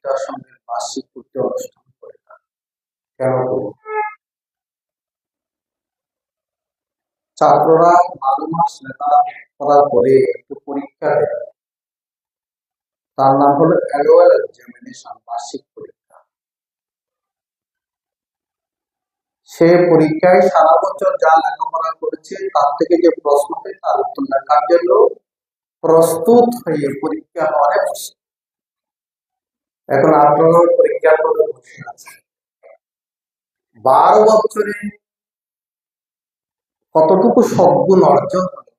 বিদ্যাসংঘের বার্ষিক পূর্তি অনুষ্ঠান করে থাকে। কেন করি? ছাত্ররা 12 মাস লেখাপড়া করার পরে একটু পরীক্ষা দেয়, তার নাম হলো অ্যানুয়াল এক্সামিনেশন, বার্ষিক পরীক্ষা। সে পরীক্ষায় সারা বছর যা লেখাপড়া করেছে তার থেকে যে প্রশ্ন হয় তার উত্তর লেখার জন্য প্রস্তুত হয়ে পরীক্ষা হলে বসে। এখন আপনারা পরীক্ষা করে বসে আছে, 12 বছরে কতটুকু সদ্গুণ অর্জন হলো,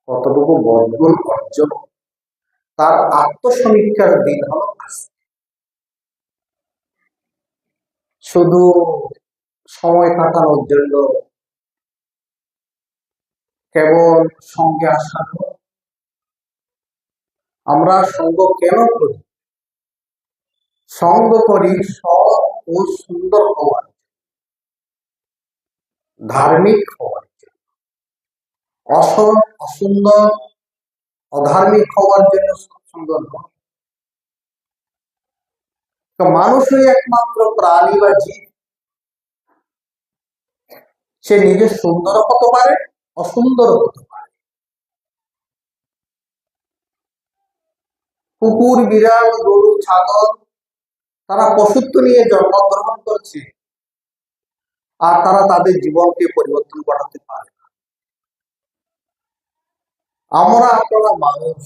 কতটুকু বদগুণ অর্জন, তার আত্মসমীক্ষার দিন হলো আজকে। শুধু সময় কাটানোর জন্য কেবল সঙ্গে আসানো। আমরা সঙ্গ কেন করি? সঙ্গ করি সৎ ও সুন্দর হওয়ার, ধার্মিক হওয়ার জন্য। অসৎ, অসুন্দর, অধার্মিক হওয়ার জন্য সৎসঙ্গ নয়। তো মানুষই একমাত্র প্রাণী বা জীব, সে নিজে সুন্দর হতে পারে, অসুন্দর হতে পারে। কুকুর, বিড়াল, গরু, ছাগল তারা পশুত্ব নিয়ে জন্মগ্রহণ করছে, আর তারা তাদের জীবনকে পরিবর্তন করাতে পারে না। আমরা আপনারা মানুষ,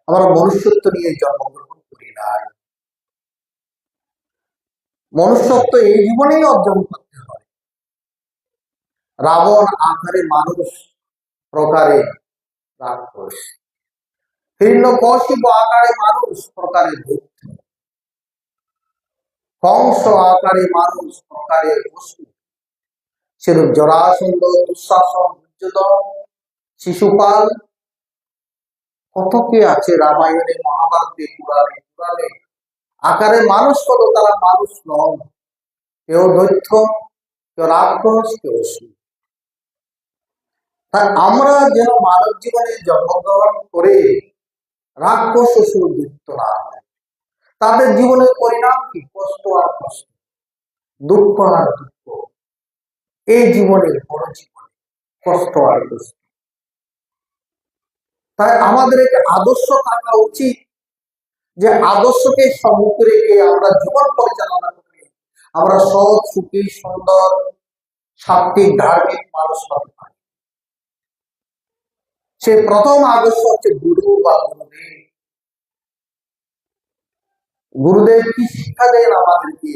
আমরা মনুষ্যত্ব নিয়ে জন্মগ্রহণ করি না। মনুষ্যত্ব এই জীবনেই অর্জন করতে হয়। রাবণ আকারে মানুষ, প্রকারে রাক্ষস। হিরণ্যকশিপ আকারে মানুষ, প্রকারে দৈত্য। কংস আকারে মানুষ, প্রকারে পশু। সেরূপ জরাসন্ধ, দুঃশাসন, দুর্যোধন, শিশুপাল, কত কি আছে রামায়ণে, মহাভারতে, পুরাণে। পুরাণে আকারে মানুষ হলো, তারা মানুষ নন। কেউ দৈত্য, কেউ রাক্ষস, কেউ অসুর। তাই আমরা যেন মানব জীবনে জন্মগ্রহণ করে রাক্ষস, অসুর, দৈত্য না হয়। তাদের জীবনের পরিণাম কি? কষ্ট আর কষ্ট, দুঃখ আর দুঃখ। এই জীবনে বড় জীবনে কষ্ট আর কষ্ট। তাই আমাদের একটা আদর্শ থাকা উচিত, যে আদর্শকে সম্মুখে রেখে আমরা জীবন পরিচালনা করি, আমরা সৎ, সুখী, সুন্দর, সাত্বিক, ধার্মিক মানুষ হতে পারি। সে প্রথম আদর্শ হচ্ছে গুরু বা গুরুদেব। গুরুদেব কি শিক্ষা দেন আমাদেরকে,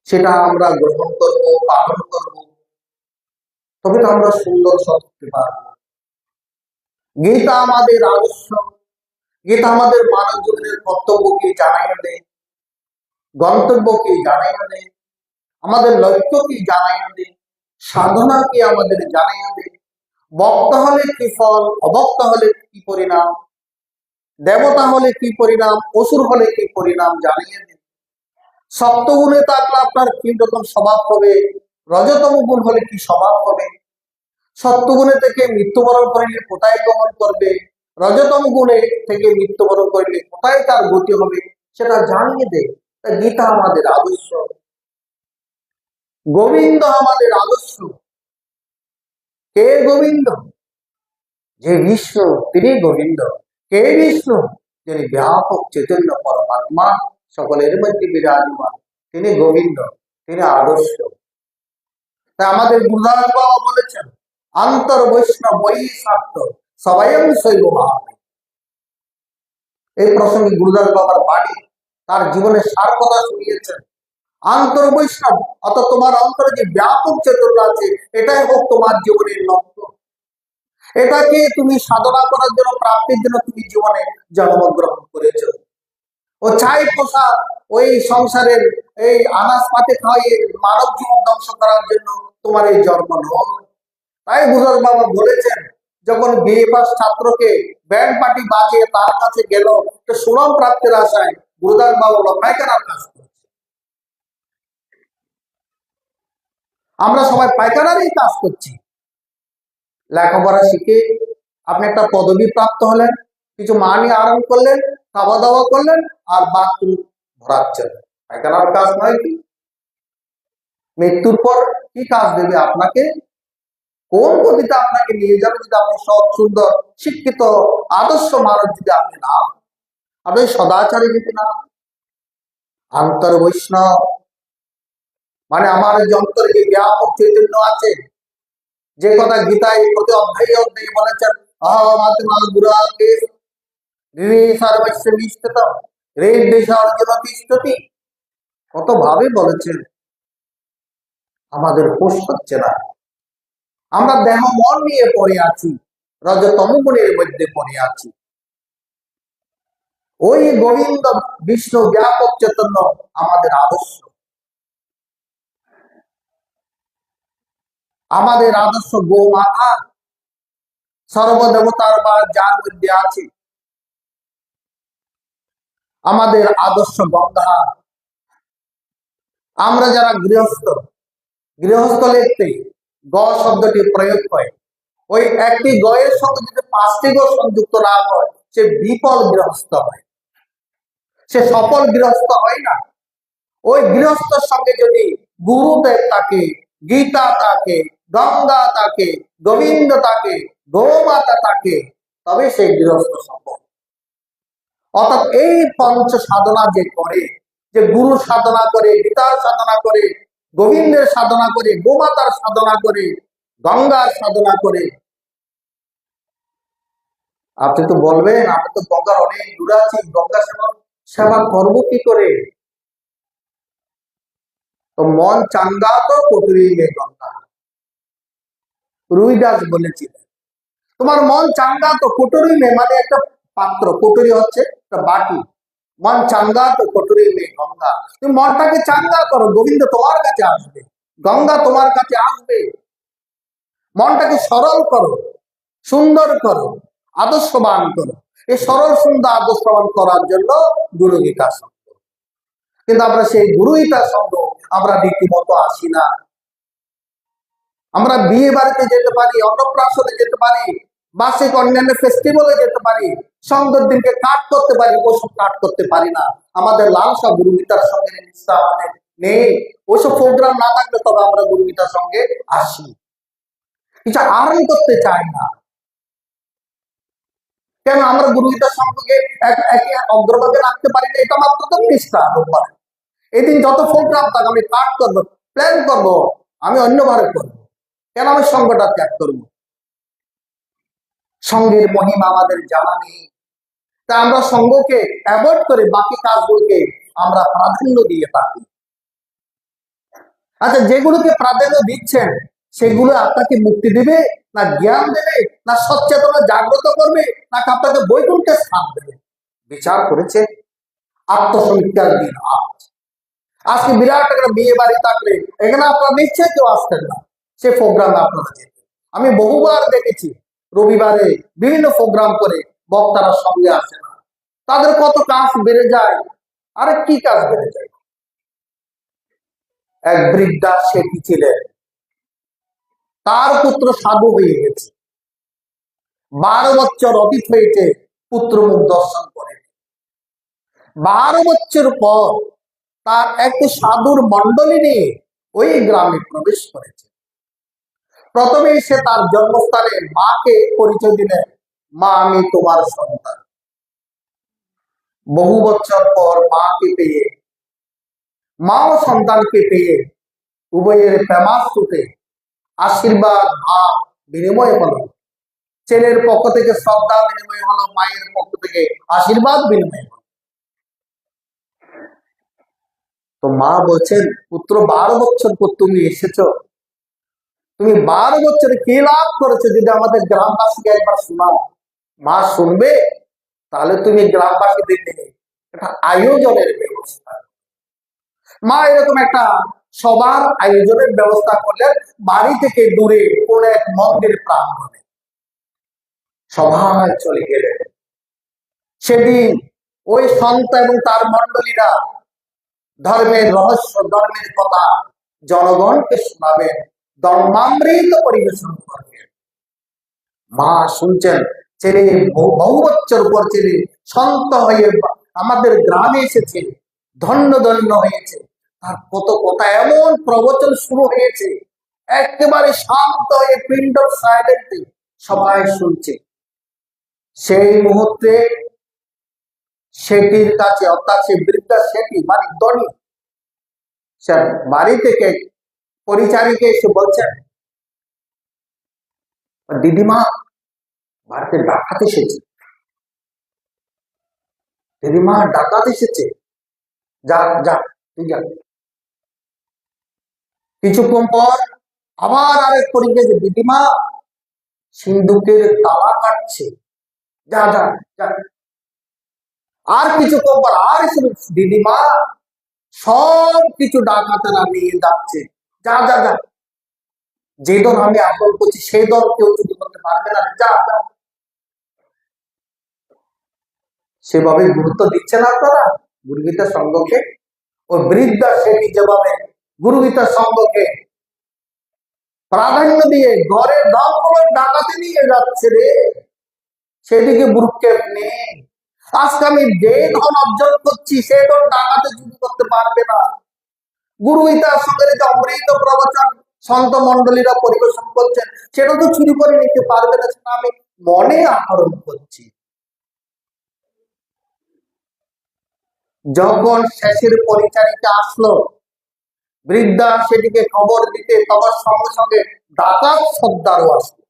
সেটা আমরা গ্রহণ করব, পালন করব, তবে তো আমরা সুন্দর সৎ হতে পারবো। গীতা আমাদের আদর্শ, গীতা আমাদের মানব জীবনের কর্তব্যকে জানাইয়া দেয়, গন্তব্যকে জানাইয়া দেয়, আমাদের লক্ষ্যকে জানাইয়া দেয়, সাধনাকে আমাদের জানাইয়া দেয়। বক্ত হলে কি ফল, অবক্ত হলে কি পরিণাম, দেবতা হলে কি পরিণাম, অসুর হলে কি পরিণাম জানিয়ে দেয়। সপ্তগুণে থাকলে আপনার কি রকম স্বভাব হবে, রজতম গুণ হলে কি স্বভাব হবে, সত্যগুণে থেকে মৃত্যুবরণ করিলে কোথায় গমন করবে, রজতম গুণে থেকে মৃত্যুবরণ করিলে কোথায় তার গতি হবে, সেটা জানিয়ে দেয়। গীতা আমাদের আদর্শ, গোবিন্দ আমাদের আদর্শ। কে গোবিন্দ? যে বিষ্ণু, তিনি গোবিন্দ। কে বিষ্ণু? যিনি ব্যাপক চৈতন্য পরমাত্মা, সকলের মধ্যে বিরাজমান, তিনি গোবিন্দ, তিনি আদর্শ। তাই আমাদের গুরুদাস বাবা বলেছেন, আন্তর বৈষ্ণব বৈ শাক্ত সবাইম শৈব ভাব। এই প্রসঙ্গে গুরুদাস বাবার বাণী, তার জীবনের সার কথা শুনিয়েছেন। আন্তর বৈষ্ণব, অর্থাৎ তোমার অন্তরে যে ব্যাপক চেতনা আছে, এটাই হোক তোমার জীবনের লক্ষ্য। এটাকে তুমি সাধনা করার জন্য, প্রাপ্তির জন্য তুমি জীবনে জন্মগ্রহণ করেছ। ও চাই প্রসাদ, ওই সংসারের এই আনাজ পাতে খাওয়াই মানব জীবন ধ্বংস করার জন্য তোমার এই জন্ম নয়। তাই গুরুদাস বাবা বলেছেন, যখন বিএ পাস ছাত্রকে ব্যান্ড পার্টি বাজিয়ে তার কাছে গেল সুনাম প্রাপ্তির আশায়, গুরুদাস বাবা পায়খানার কাজ করছে। আমরা সবাই পায়খানারই কাজ করছি। লেখাপড়া শিখে আপনি একটা পদবি প্রাপ্ত হলেন, কিছু মা নিয়ে আরাম করলেন, খাওয়া দাওয়া করলেন, আর বাথরুম ভরাচ্ছেন। পায়খানার কাজ নয় কি? মৃত্যুর পর কি কাজ দেবে আপনাকে? কোন গতিতে আপনাকে নিয়ে যাবে যদি আপনি সৎ, সুন্দর, শিক্ষিত, আদর্শ মানুষ যদি আপনি না, আপনি সদাচারে যদি না, আন্তর বৈষ্ণব মানে আমার যে অন্তরে যে ব্যাপক চৈতন্য আছে, যে কথা গীতায় প্রতি অধ্যায়ে অধ্যায়ে বলেছেন, অহমাত্মা গুরাকে ঋণী সর্বস্ব নিষ্ঠিতম ঋদ্বেষা অর্জুনতি স্থিতি, কত ভাবে বলেছেন। আমাদের হোশ হচ্ছে না, আমরা দেহ মন নিয়ে পড়ে আছি, রজতম গুণের মধ্যে পড়ে আছি। ওই গোবিন্দ বিষ্ণু ব্যাপক চৈতন্য আমাদের আদর্শ, আমাদের আদর্শ গোমাতা সর্বদেবতার বা যার মধ্যে আছে, আমাদের আদর্শ গঙ্গা। আমরা যারা গৃহস্থ, গৃহস্থ লিখতে গ শব্দটি প্রয়োগ হয়, ওই একটি গয়ের সঙ্গে যদি 5টি গ সংযুক্ত না হয় সে বিফল গৃহস্থ হয়, সে সফল গৃহস্থ হয় না। ওই গৃহস্থর সঙ্গে যদি গুরুদেব থাকে, গীতা থাকে, গঙ্গা থাকে, গোবিন্দ থাকে, গোমাতা থাকে, তবে সেই গৃহস্থ সফল। অর্থাৎ এই পঞ্চ সাধনা যে করে, যে গুরু সাধনা করে, গীতার সাধনা করে, গোবিন্দের সাধনা করে, গোমাতার সাধনা করে, গঙ্গার সাধনা করে, আপনি তো বলবেন আমি তো গঙ্গার অনেক দূরে আছি, গঙ্গা সেবা করবো কি করে? তো মন চাঙ্গা তো কটুরি মে গঙ্গা, রুইদাস বলেছিলেন তোমার মন চাঙ্গা তো কটুরি মে, মানে একটা পাত্র, কটুরি হচ্ছে একটা বাটি, মন চাঙ্গা তো কটুরি মে গঙ্গা। তুমি মনটাকে চাঙ্গা করো, গোবিন্দ তোমার কাছে আসবে, গঙ্গা তোমার কাছে আসবে। মনটাকে সরল করো, সুন্দর করো, আদর্শবান করো। এই সরল সুন্দর আদর্শবান করার জন্য গুরু গীতা সঙ্গ। কিন্তু আমরা সেই গুরু গীতা সঙ্গ আমরা রীতিমতো আসি না। আমরা বিয়ে বাড়িতে যেতে পারি, অন্নপ্রাশনে যেতে পারি, বার্ষিক অন্যান্য ফেস্টিভ্যালে যেতে পারি, সন্ধ্যের দিনকে কাট করতে পারি, ওসব কাট করতে পারি না। আমাদের লালসা গুরু গীতার সঙ্গে নিষ্ঠা আমাদের নেই। ওইসব প্রোগ্রাম না থাকলে তবে আমরা গুরু গীতার সঙ্গে আসি, কিছু আহরণ করতে চাই না। কেন আমরা গুরু গীতার সঙ্গে অগ্রভাগে রাখতে পারি না? এটা মাত্র তো নিষ্ঠা। রোববার এদিন যত প্রোগ্রাম থাক আমি কাট করবো, প্ল্যান করবো, আমি অন্যভাবে করবো। কেন আমি সঙ্গটা ত্যাগ করবো? সঙ্গের মহিমা আমাদের জানা নেই, তা আমরা সঙ্গকে অ্যাভয়েড করে বাকি কাজগুলোকে আমরা প্রাধান্য দিয়ে থাকি। আচ্ছা, যেগুলোকে প্রাধান্য দিচ্ছেন সেগুলো আপনাকে মুক্তি দেবে, না জ্ঞান দেবে, না সচেতনা জাগ্রত করবে, না আপনাকে বৈকুণ্ঠে স্থান দেবে? বিচার করেছে। আত্মসমীক্ষার দিন আজ। আজকে বিরাট একটা বিয়ে বাড়ি থাকলে এখানে আপনারা নিশ্চয়ই কেউ আসতেন না, সে প্রোগ্রামে আপনারা যেতেন। আমি বহুবার দেখেছি রবিবারে বিভিন্ন প্রোগ্রাম করে বক্তারা সঙ্গে আসে না, তাদের কত কাজ বেড়ে যায়। আরে কি কাজ বেড়ে যায়? এক বৃদ্ধা সেটি ছিলেন, তার পুত্র সাধু হয়ে গেছে, 12 বছর অতীত হয়েছে, পুত্র মুখ দর্শন করে। 12 বছর পর তার একটি সাধুর মন্ডলী নিয়ে ওই গ্রামে প্রবেশ করেছে। প্রথমে সে তার জন্মস্থানে মাকে পরিচয় দিলেন, মা আমি তোমার সন্তান। বহু বছর পর মাকে পেয়ে, মাও সন্তানকে পেয়ে উভয়ের প্রেমাশ্রুতে আশীর্বাদ ভাব বিনিময় হলো। ছেলের পক্ষ থেকে শ্রদ্ধা বিনিময় হলো, মায়ের পক্ষ থেকে আশীর্বাদ বিনিময় হলো। তো মা বলছেন, পুত্র 12 বছর পর তুমি এসেছো, তুমি 12 বছরে কি লাভ করেছো যদি আমাদের গ্রামবাসীকে একবার শোনাও। মা শুনবে, তাহলে তুমি গ্রামবাসীদের নিয়ে একটা আয়োজনের ব্যবস্থা। মা এরকম একটা সবার আয়োজনের ব্যবস্থা করলেন, বাড়ি থেকে দূরে কোন এক মন্দির প্রাঙ্গণে। সবাই চলে গেলেন। সেদিন ওই সন্ত এবং তার মন্ডলীরা ধর্মের রহস্য, ধর্মের কথা জনগণকে শোনাবেন, ধর্মামৃত পরিবেশন করবেন। মা শুনছেন, ছেলে বহু বছর পর ছেলে সন্ত হয়ে আমাদের গ্রামে এসেছে, ধন্য ধন্য হয়েছে। তার কত কথা, এমন প্রবচন শুরু হয়েছে, একেবারে শান্ত হয়ে পিন্ড সাইলেন্টলি সবাই শুনছে। সেই মুহূর্তে সেটির কাছে, অর্থাৎ সে বৃদ্ধা সেটি মানে ধনী, সে বাড়ি থেকে পরিচারিকা এসে বলছেন, দিদিমা বাড়িতে ডাকাত এসেছে, দিদিমা ডাকাত এসেছে, যা যা তুই যা। কিছুক্ষণ পর আবার আরেক পরিচয়, দিদিমা সিন্ধুকের তালা কাটছে, যা যা যা। আর কিছুক্ষণ পর আর দিদিমা সব কিছু ডাকাতেরা নিয়ে যাচ্ছে, যা যা যা। যে দল আমি আপন করছি সেই দল কেউ চুরি করতে পারবে না, যা যা। সেভাবে গুরুত্ব দিচ্ছে না আপনারা গুরুগীতা সংঘকে? ও বৃদ্ধা সেটি যেভাবে গুরুগীতা সংঘকে প্রাধান্য দিয়ে ঘরে দমগুলো ডাকাতে নিয়ে যাচ্ছে রে, সেদিকে ভ্রুক্ষেপ নেই। আজকে আমি যে ধন অর্জন করছি সে ধন ডাকাতে চুরি করতে পারবে না। গুরুগীতার সঙ্গে যে অমৃত প্রবচন সন্ত মন্ডলীরা পরিবেশন করছেন সেটা তো চুরি করে নিতে পারবে না, সেটা আমি মনে আহরণ করছি। যখন শেষের পরিচারিকা আসলো, বৃদ্ধা সেটিকে খবর দিতে, তখন সঙ্গে সঙ্গে ডাকাত সর্দারও আসলো।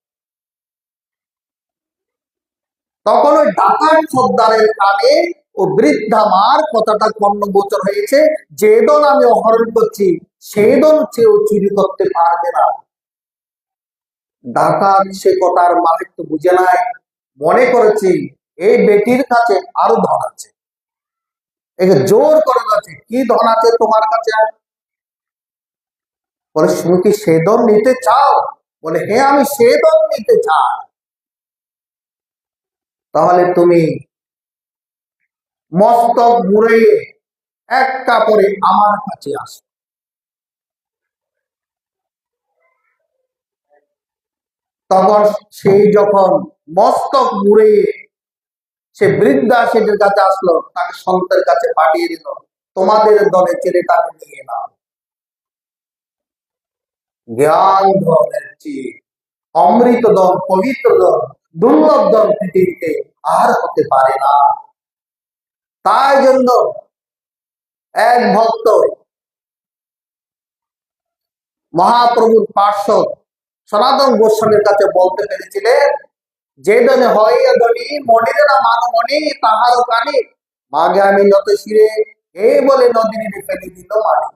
তখন ওই ডাকাত সর্দারের কানে ও বৃদ্ধা মার কথাটা কর্ণগোচর হয়েছে, যে দল আমি অপহরণ করছি সেই দল কেউ চুরি করতে পারবে না। ডাকাত সে কথার মালিক বুঝে নাই, মনে করেছি এই বেটির কাছে আরো ধন আছে, একে জোর করে আছে, কি ধন আছে তোমার কাছে? বলে তুমি কি সে ধন নিতে চাও? বলে হ্যাঁ আমি সে ধন নিতে চাই। তাহলে তুমি মস্তক মুড়ে এক কাপড়ে আমার কাছে আসো। তখন সেই যখন মস্তক মুড়ে সে বৃদ্ধা সেটির কাছে আসলো, তাকে সন্তের কাছে পাঠিয়ে দিল, তোমাদের দলে ছেলেটাকে নিয়ে নাও। জ্ঞান ধনের চেয়ে অমৃত দল, পবিত্র দল, দুর্লভ দল পৃথিবীতে আর হতে পারে না। তাই জন্য এক ভক্ত মহাপ্রভুর পার্শ্বদ সনাতন গোস্বামীর কাছে বলতে পেরেছিলেন, যে দলে হয় ধনী মনির না মানমণি তাহারও কানে, মাগে আমি নত শিরে এই বলে নদীর ফেলে দিল মানি।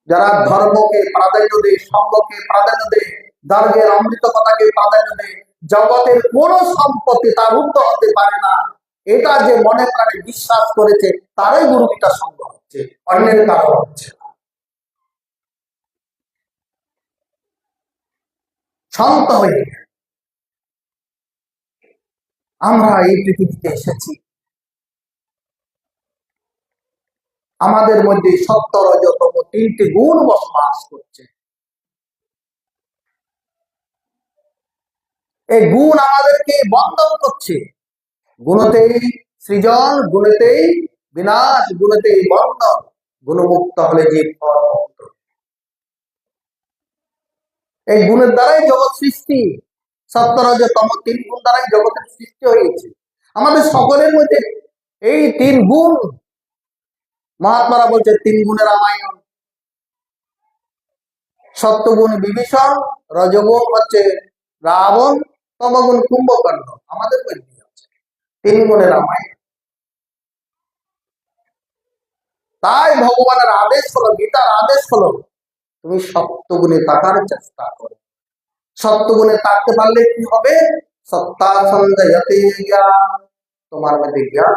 যারা ধর্মকে প্রাধান্য দেয়, সঙ্গকে প্রাধান্য দেয়, দর্গের অমৃত কথাকে প্রাধান্য দেয়, জগতের কোন সম্পত্তি তার উদ্ধ হতে পারে না, এটা যে মনে প্রাণে বিশ্বাস করেছে তারই গুরুগীতা সঙ্গ হচ্ছে, অন্যের কারো হচ্ছে না। শান্ত হয়ে আমরা এই পৃথিবীতে এসেছি, আমাদের মধ্যে সত্য রজতম তিনটি গুণ বসবাস করছে। এই গুণ আমাদেরকে বন্ধন করছে। গুণতেই সৃজন, গুণতেই বিনাশ, গুণতেই বন্ধন, গুণমুক্ত হলে জীব পরমুক্ত। এই গুণের দ্বারাই জগৎ সৃষ্টি, সত্য রজতম তিন গুণ দ্বারাই জগতের সৃষ্টি হয়েছে। আমাদের সকলের মধ্যে এই তিন গুণ, মহাত্মারা বলছে তিন গুণের রামায়ণ। সত্যগুণ বিভীষণ, রজগুণ হচ্ছে রাবণ, তমগুণ কুম্ভকর্ণ, আমাদের মধ্যে আছে তিন গুণের রামায়ণ। তাই ভগবানের আদেশ হলো, গীতার আদেশ হলো, তুমি সত্যগুণে থাকার চেষ্টা করো। সত্যগুণে থাকতে পারলে কি হবে? সত্তা সঞ্জয়তে জ্ঞান, তোমার মধ্যে জ্ঞান।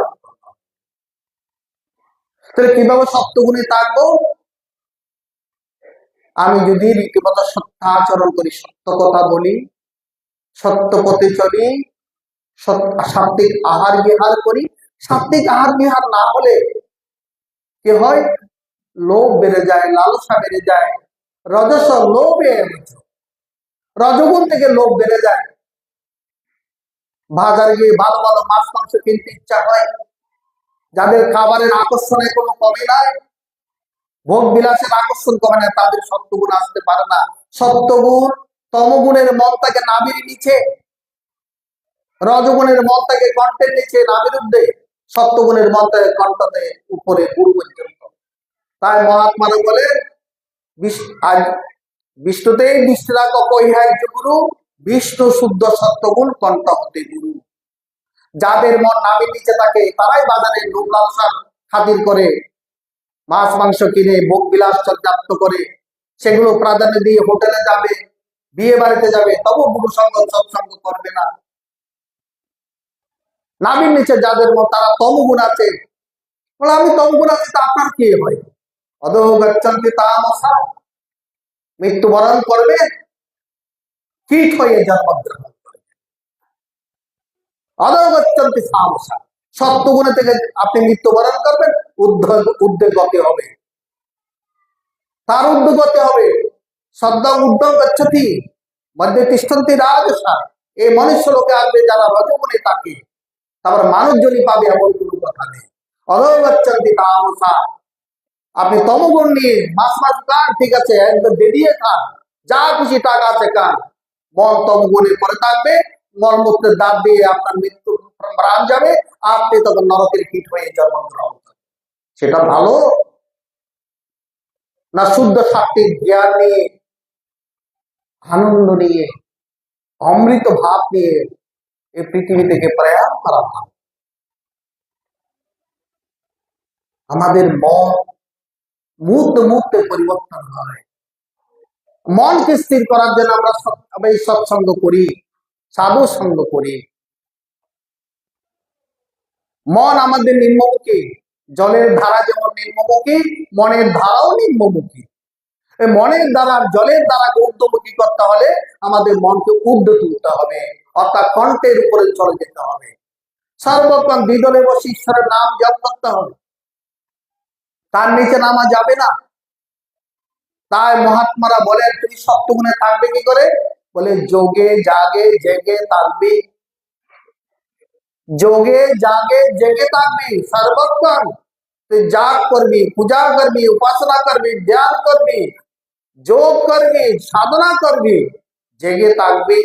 তাহলে কিভাবে সত্যগুণে থাকবো? আমি যদি রীতিমতো সত্য আচরণ করি, সত্য কথা বলি, সত্য পথে চলি, সাত্বিক আহার বিহার করি। সাত্বিক আহার বিহার না হলে কি হয়? লোভ বেড়ে যায়, লালসা বেড়ে যায়, রজস লোভে রজগুণ থেকে লোভ বেড়ে যায়, বাজারে গিয়ে ভালো ভালো মাছ মাংস কিনতে ইচ্ছা হয়, যাদের খাবারের আকর্ষণে কোনো কমে নাই, ভোগ বিলাসের আকর্ষণ কমে না, তাদের সত্যগুণ আসতে পারে না। সত্যগুণ তমগুণের মনটাকে নাভির নিচে, রজগুণের মনটাকে কণ্ঠের নিচে নাভির ঊর্ধ্বে, সত্যগুণের মনটাকে কণ্ঠতে উপরে গুরু পর্যন্ত। তাই মহাত্মারা বলে বিষ্ণুতেই দৃষ্টি রাখো কৈহার্য গুরু, বিষ্ণু শুদ্ধ সত্যগুণ কণ্ঠ হতে গুরু। যাদের মন নাভির নিচে থাকে তারাই বাজারে লোভ লালসার খাতির করে মাছ মাংস কিনে ভোগ বিলাস চর্যাপ্ত করে, সেগুলো প্রাধান্য দিয়ে হোটেলে যাবে, বিয়ে বাড়িতে যাবে, তবু গুরু সঙ্গ সৎসঙ্গ করবে না। নাভির নিচে যাদের মন, তারা তমগুণ আছে। বলে আমি তমগুণ আছি, তা আপনার কি হয়? অধো গচ্ছন্তি তামসা, মৃত্যুবরণ করবে, কীট হয়ে জন্মগ্রহণ করবে। অধো গচ্ছন্তি তামসা, সত্যগুণে থেকে আপনি মৃত্যুবরণ করবেন, উদ্যোগতে হবে, তার উদ্যোগতে হবে। সদ্য উদ্যোগ গচ্ছতি মধ্যে তিষ্ঠন্তি রাজসা, এই মনুষ্য লোকে আসবে যারা রজগুণে থাকে, তারপর মানুষজনই পাবে, এমন কোনো কথা নেই। অধো গচ্ছন্তি তামসা, আপনি তমগুণ নিয়ে মাছ মাছ খান, ঠিক আছে, একদম বেরিয়ে খান, যা খুশি টাকা আছে খান, মন তমগুণে পরে থাকবে, মলমূত্রের দাঁত দিয়ে আপনার মৃত্যু প্রাণ যাবে, আপনি তখন নরকের কীট হয়ে জন্মগ্রহণ করবেন। সেটা ভালো না? শুদ্ধ সাত্বিক জ্ঞান নিয়ে, আনন্দ নিয়ে, অমৃত ভাব নিয়ে এই পৃথিবী থেকে প্রয়াণ করা ভালো। আমাদের মন মুহূর্তে মুহূর্তে পরিবর্তন হয়। মনকে স্থির করার জন্য আমরা সৎসঙ্গ করি, সাধু সঙ্গ করি। মন আমাদের নিম্নমুখী, জলের ধারা যেমন নিম্নমুখী, মনের ধারাও নিম্নমুখী। এই মনের দ্বারা, জলের দ্বারা ঊর্ধ্বমুখী করতে হলে আমাদের মনকে ঊর্ধ্ব তুলতে হবে, অর্থাৎ কণ্ঠের উপরে চলে যেতে হবে। সর্বক্ষণ দ্বিদলে বসে ঈশ্বরের নাম জপ করতে হবে, তার নিচে নামা যাবে না। তাই মহাত্মারা বলেন তুমি সত্যগুণে থাকবে কি করে? বলে যোগে জাগে জেগে থাকবি, যোগে জাগে জেগে থাকবি। সর্বক্ষণ তুই জাগ করবি, পূজা করবি, উপাসনা করবি, ধ্যান করবি, যোগ করবি, সাধনা করবি, জেগে থাকবি।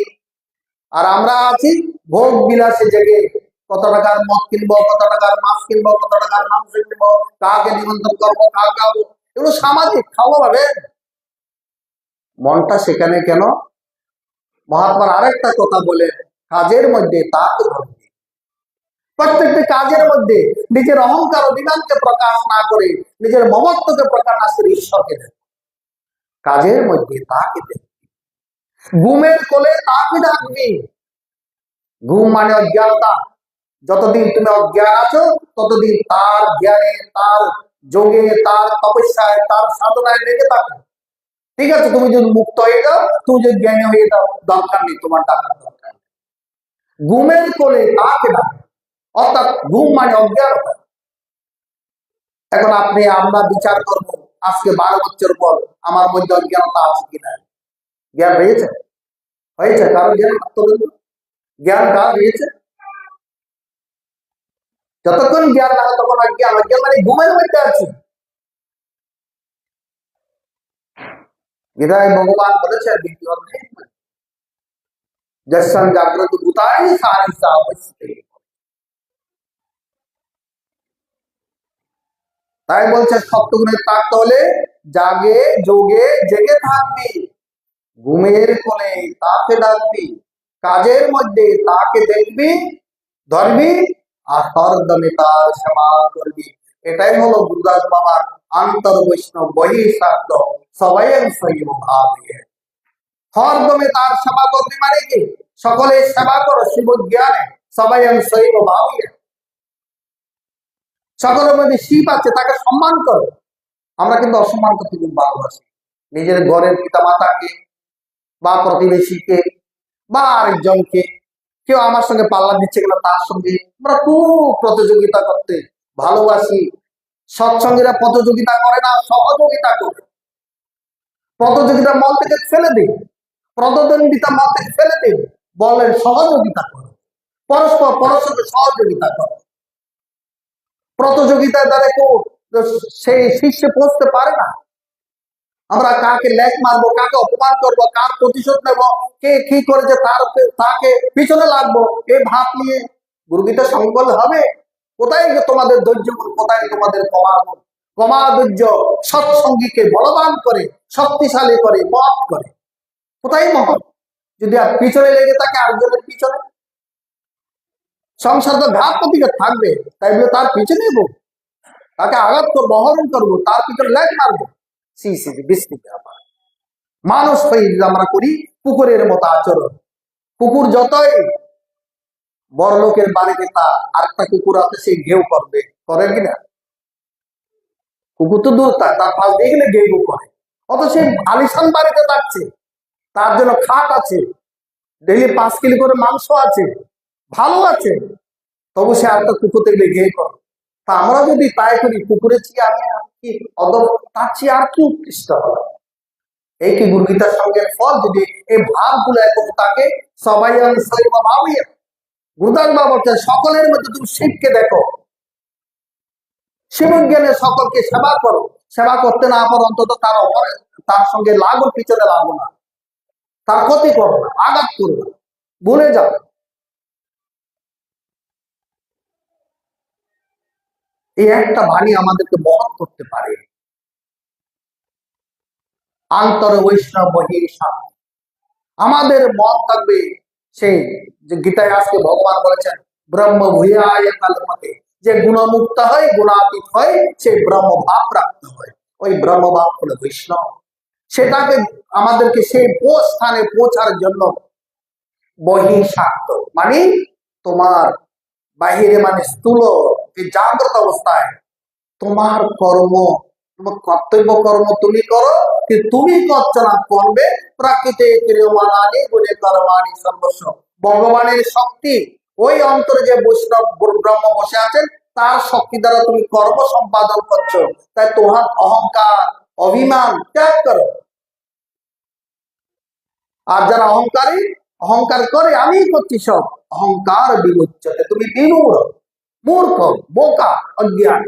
আর আমরা আছি ভোগ বিলাসে জেগে, কত টাকার মদ কিনবো, কত টাকার মাছ কিনবো, কত টাকার মাংস কিনবো, কাকে নিমন্ত্রণ করবো, কাকে খাবো, এগুলো সামাজিক খাওয়া ভাবে। মনটা সেখানে কেন? মহাত্মার আরেকটা কথা বলে, কাজের মধ্যে তাকে ধরবে। প্রত্যেকটি কাজের মধ্যে নিজের অহংকার অভিমানকে প্রকাশ না করে, নিজের মমত্বকে প্রকাশ না করে ঈশ্বরকে দেবে। কাজের মধ্যে তাকে দেখবি, ঘুমের কোলে তাকে ডাকবি। ঘুম মানে অজ্ঞানতা। যতদিন তুমি অজ্ঞান আছো ততদিন তার জ্ঞানে, তার যোগে, তার তপস্যায়, তার সাধনায় লেগে থাকো। ঠিক আছে, তুমি যদি মুক্ত হয়ে যাও, তুমি যদি জ্ঞানী হয়ে যাও, দরকার নেই তোমার টাকার দরকার। ঘুমের কোলে তাকে ডাকো, অর্থাৎ ঘুম মানে অজ্ঞানতা। এখন আমরা বিচার করব, আজকে 12 বছর পর আমার মধ্যে অজ্ঞানতা আছে কিনা। জ্ঞান হয়েছে? হয়েছে? কারো জ্ঞান জ্ঞান কার হয়েছে? যতক্ষণ জ্ঞান না হয় তখন অজ্ঞান। অজ্ঞান মানে ঘুমের মধ্যে আছি। বিধায় ভগবান বলেছেন দ্বিতীয় অধ্যায়, যস্যাং জাগ্রত ভূতানি সারিসা অবস্থিতে। তাই বলছে সপ্তগুণে থাকতে হলে জাগে যোগে জেগে থাকবি, ঘুমের কোলে তাকে ডাকবি, কাজের মধ্যে তাকে দেখবি, ধরবি, আর হরদমে তার সেবা করবি। এটাই হলো গুরুদাস বাবার আন্তর বৈষ্ণব বহিঃশাক্ত সবাই সৈব ভাবে। হরদমে তার সেবা করবি মানে কি? সকলে সেবা করো শিব জ্ঞানে, সবাই সৈব ভাবে। সকলের মধ্যে শিব আছে, তাকে সম্মান করো। আমরা কিন্তু অসম্মান করতে খুব ভালোবাসি, নিজের ঘরের পিতা মাতাকে বা প্রতিবেশীকে বা আরেকজনকে। কেউ আমার সঙ্গে পাল্লা দিচ্ছে কিনা তার সঙ্গে আমরা খুব প্রতিযোগিতা করতে ভালোবাসি। সৎসঙ্গীরা প্রতিযোগিতা করে না, সহযোগিতা করে। প্রতিযোগিতা মন থেকে ফেলে দিই, প্রতিদ্বন্দ্বিতা মত ফেলে দিন, বলেন সহযোগিতা করো, পরস্পরকে সহযোগিতা করো। প্রতিযোগিতার দ্বারা কেউ সেই শীর্ষে পৌঁছতে পারে না। আমরা কাকে লেখ মারবো, কাকে অপমান করবো, কার প্রতিশোধ নেব, কে কি করেছে তাকে পিছনে লাগবো, এই ভাব নিয়ে গুরুগীতা সংকল হবে? কোথায় তোমাদের ধৈর্য, কোথায় তোমাদের কমা ধৈর্য সৎসঙ্গীকে বলবান করে, শক্তিশালী করে, মত করে? কোথায় মহৎ? যদি আর পিছনে লেগে থাকে আরেকজনের পিছনে, সংসার তো ঘাত প্রতিঘাত থাকবে, তাই বলে তার পিছনে নেবো, তাকে আঘাত করবো, হরণ করবো, তার পিছনে লেখ মারবো? বিস্তৃত ব্যাপার। মানুষ হয়ে আমরা করি কুকুরের মতো আচরণ। কুকুর যতই বড় লোকের বাড়িতে তা আরেকটা কুকুর আছে, সে ঘেউ করবে, করে কিনা? কুকুর তো দূর, তার পাশ দিয়ে গেলে ঘেউ করে। অত সে আলিশান বাড়িতে থাকছে, তার জন্য খাট আছে, ডেইলি 5 কিলো করে মাংস আছে, ভালো আছে, তবু সে আরেকটা কুকুর দেখলে ঘেউ করে। তা আমরা যদি তাই করি, কুকুরের চেয়ে আমি কি তার চেয়ে আর কি উৎকৃষ্ট হবে? এই কি গুরুগীতার সঙ্গে ফল? যদি এই ভাবগুলো এখন তাকে সবাই ভাবিয়ে গুরুদাস বাবা সকলের মধ্যে তুমি শিবকে দেখো, শিবজ্ঞানে সকলকে সেবা করো, সেবা করতে না পারো অন্তত তার সঙ্গে লাগো, পিছনে লাগো না, তার ক্ষতি করো না, আঘাত করো না, ভুলে যাও। এই একটা বাণী আমাদেরকে বহন করতে পারে। আন্তর বৈষ্ণব বহির্ষাম, আমাদের মন থাকবে সেই যে গীতায় আজকে ভগবান বলেছেন ব্রহ্ম ভূয়ায় কালপতে, যে গুণমুক্ত হয়, গুণাতীত হয়, সে ব্রহ্মভাব প্রাপ্ত হয়। ওই ব্রহ্মভাব হলো বৈষ্ণব। সেটাকে আমাদেরকে সেই স্থানে পৌঁছার জন্য বহিঃশাক্ত মানে তোমার বাহিরে, মানে স্থূল এই জাগ্রত অবস্থায় তোমার কর্ম, তোমার কর্তব্য কর্ম তুমি করো, কিন্তু তুমি করছো না, করবে প্রাকৃতে ক্রিয়মাণানি গুণে কর্মাণি সর্বস্ব। ভগবানের শক্তি ওই অন্তরে যে বৈষ্ণব ব্রহ্ম বসে আছেন, তার শক্তি দ্বারা তুমি কর্ম সম্পাদন করছো। তাই তোমার অহংকার অভিমান ত্যাগ করো। আর যারা অহংকার করে আমি করছি সব, অহংকার বিমুচ্যতে, তুমি বিমূঢ়, মূর্খ, বোকা, অজ্ঞান।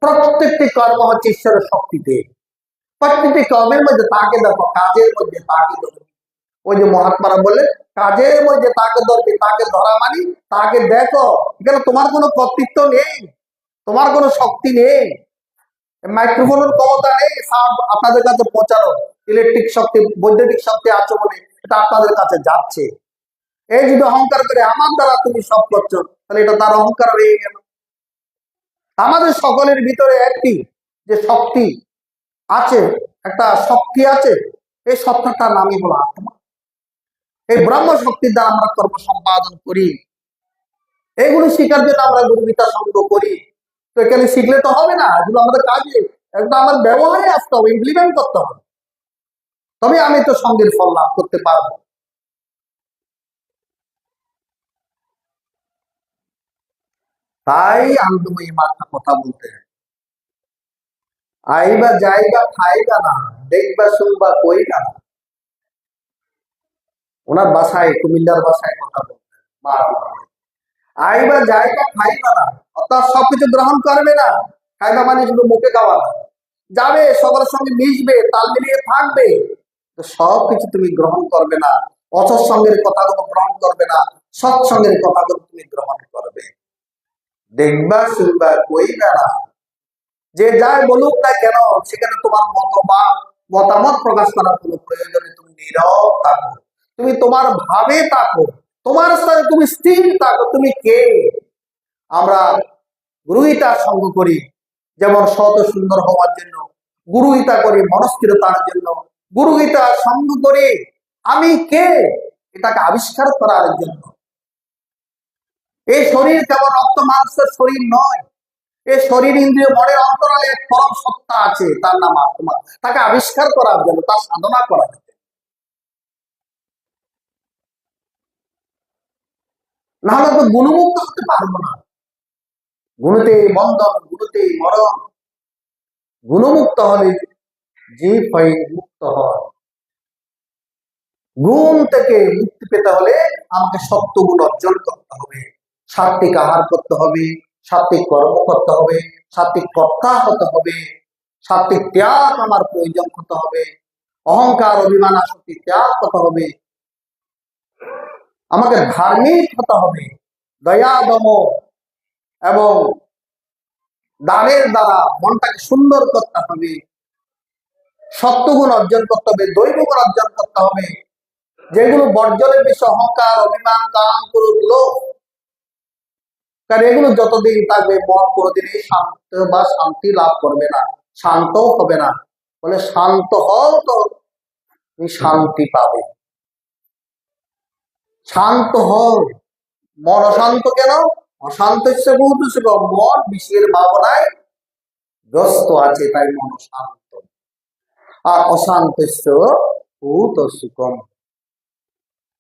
প্রত্যেকটি কর্ম হচ্ছে ঈশ্বরের শক্তিতে। প্রত্যেকটি কর্মের মধ্যে তাকে দেখো, কাজের মধ্যে তাকে দেখো। ওই যে মহাত্মারা বললেন কাজের মধ্যে তাকে ধরবে, তাকে ধরা মানি তাকে দেখো। এখানে তোমার কোনো কর্তৃত্ব নেই, তোমার কোনো শক্তি নেই, মাইক্রোফোনের ক্ষমতা নেই সাউন্ড আপনাদের কাছে পৌঁছানো, ইলেকট্রিক শক্তি, বৈদ্যুতিক শক্তি আছে বলে এটা আপনাদের কাছে যাচ্ছে। এই যদি অহংকার করে আমার দ্বারা তুমি সব করছো, তাহলে এটা তার অহংকার হয়ে গেল। আমাদের সকলের ভিতরে একটি যে শক্তি আছে, একটা শক্তি আছে, এই সত্তাটার নামই হলো আত্মা। এই ব্রহ্ম শক্তির দ্বারা আমরা কর্ম সম্পাদন করি, এগুলো শিকার জন্য আমরা গুরুগীতা সঙ্গ করি। তো এখানে শিখলে তো হবে না, এগুলো আমাদের কাজে, একদম আমার ব্যবহারে আসতে হবে, ইমপ্লিমেন্ট করতে হবে, তবে আমি তো সঙ্গের ফল লাভ করতে পারবো। তাই আনন্দময়ী মাতা কথা বলতে, আইবা যাইবা খাইবা না, দেখবা শুনবা কইবা না। ওনার বাসায়, কুমিল্লার বাসায় কথা বলতে, আইবা যাইবা খাইবা না, অর্থাৎ সবকিছু গ্রহণ করবে না। খাইবা মানে শুধু মুখে খাওয়া না, যাবে সবার সঙ্গে মিশবে, তাল মিলিয়ে থাকবে, তো সবকিছু তুমি গ্রহণ করবে না। অসৎসঙ্গের কথাগুলো গ্রহণ করবে না, সৎসঙ্গের কথাগুলো তুমি গ্রহণ করবে। দেখবা শুনবা কইবা না, যে যাই বলুক না কেন সেখানে তোমার মতামত প্রকাশ করার কোনো প্রয়োজনে তুমি নীরব থাকো, তুমি তোমার ভাবে থাকো, তোমার স্থানে তুমি স্থির থাকো, তুমি কে। আমরা গুরুগীতা সঙ্গ করি যেমন শত সুন্দর হওয়ার জন্য, গুরুগীতা করি মনস্থিরতার জন্য, গুরুগীতা সঙ্গ করি আমি কে এটাকে আবিষ্কার করার জন্য। এই শরীর কেবল রক্ত মাংসের শরীর নয়, এই শরীর ইন্দ্রিয় মনের অন্তরালে এক পরম সত্তা আছে, তার নাম আত্মা। তাকে আবিষ্কার করার জন্য, তার সাধনা করার জন্য, নাহলে তো গুণমুক্ত হতে পারবো না। গুণতে বন্ধন, গুণতে মরণ। গুণমুক্ত হলে জীব হয়ে মুক্ত হয়। গুণ থেকে মুক্তি পেতে হলে আমাকে সত্যগুণ অর্জন করতে হবে, সাত্বিক আহার করতে হবে, সাত্বিক কর্ম করতে হবে, সাত্বিক কর্তা হতে হবে, সাত্বিক ত্যাগ আমার প্রয়োজন করতে হবে, অহংকার অভিমান আসক্তি ত্যাগ করতে হবে, আমাকে ধার্মিক হতে হবে, দয়া দম এবং দানের দ্বারা মনটাকে সুন্দর করতে হবে, সত্যগুণ অর্জন করতে হবে, দৈব গুণ অর্জন করতে হবে, যেগুলো বর্জনের বিষয় অহংকার অভিমান কাম ক্রোধ লোভ, কারণ এগুলো যতদিন থাকবে মন কোনোদিনই শান্ত বা শান্তি লাভ করবে না, শান্ত হবে না। বলে শান্ত হও তো তুমি শান্তি পাবে। শান্ত হও, মন অশান্ত কেন? অশান্ত হচ্ছে বহুত সুখম, মন বিষয়ের ভাবনায় গ্রস্ত আছে তাই মন শান্ত, আর অশান্ত বহুত সুখম।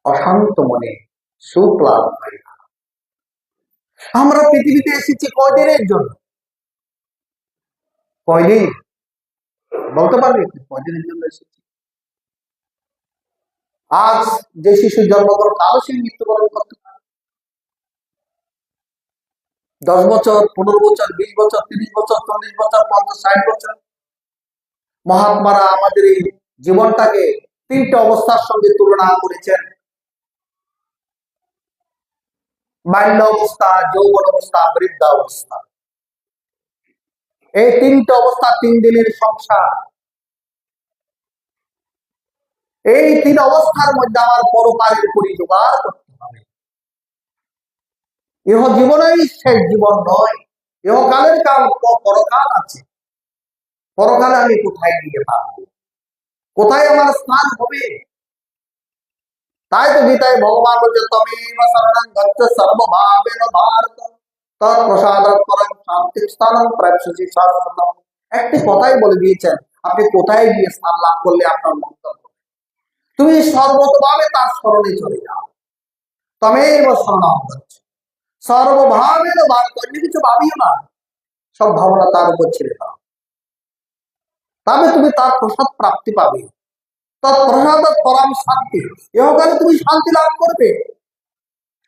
অশান্ত মনে সুখ লাভ হয় না। আমরা পৃথিবীতে এসেছি কয়দিনের জন্য? কয়দিন বলতে পারবে? কয়দিনের জন্য এসেছি? আজ যে শিশু জন্মগ্রহণ কারো সে মৃত্যুবরণ করতে পারে। 10 বছর, 15 বছর, 20 বছর, 30 বছর, 40 বছর, 50, 60 বছর। মহাত্মারা আমাদের এই জীবনটাকে 3টে অবস্থার সঙ্গে তুলনা করেছেন: বাল্য অবস্থা, যৌবন অবস্থা, বৃদ্ধা অবস্থা। এই 3টে অবস্থা 3 দিনের সংসার। এই 3 অবস্থার মধ্যে আমার পরকালের পরিজোগাড় করতে হবে। ইহ জীবনেই শেষ জীবন নয়, ইহকালের কাল পরকাল আছে। পরকালে আমি কোথায় গিয়ে থাকবো, কোথায় আমার স্থান হবে? তাই তো গীতায় ভগবান বলছে তমেব শরণং গচ্ছ সর্বভাবেন ভারত তৎপ্রসাদাৎ পরং শান্তির স্থানং প্রাপ্স্যসি শাশ্বতম। একটি কথাই বলে দিয়েছেন, আপনি কোথায় গিয়ে স্থান লাভ করলে আপনার মন্তব্য, তুমি সর্বতভাবে তার স্মরণে চলে যাও। তমেব শরণং গচ্ছ সর্বভাবেন ভারত, অন্য কিছু ভাবিও না, সব ভাবনা তার উপর ছেড়ে দাও, তবে তুমি তার প্রসাদ প্রাপ্তি পাবে। তৎপ্রসাদাৎ পরম শান্তি, ইহকালে তুমি শান্তি লাভ করবে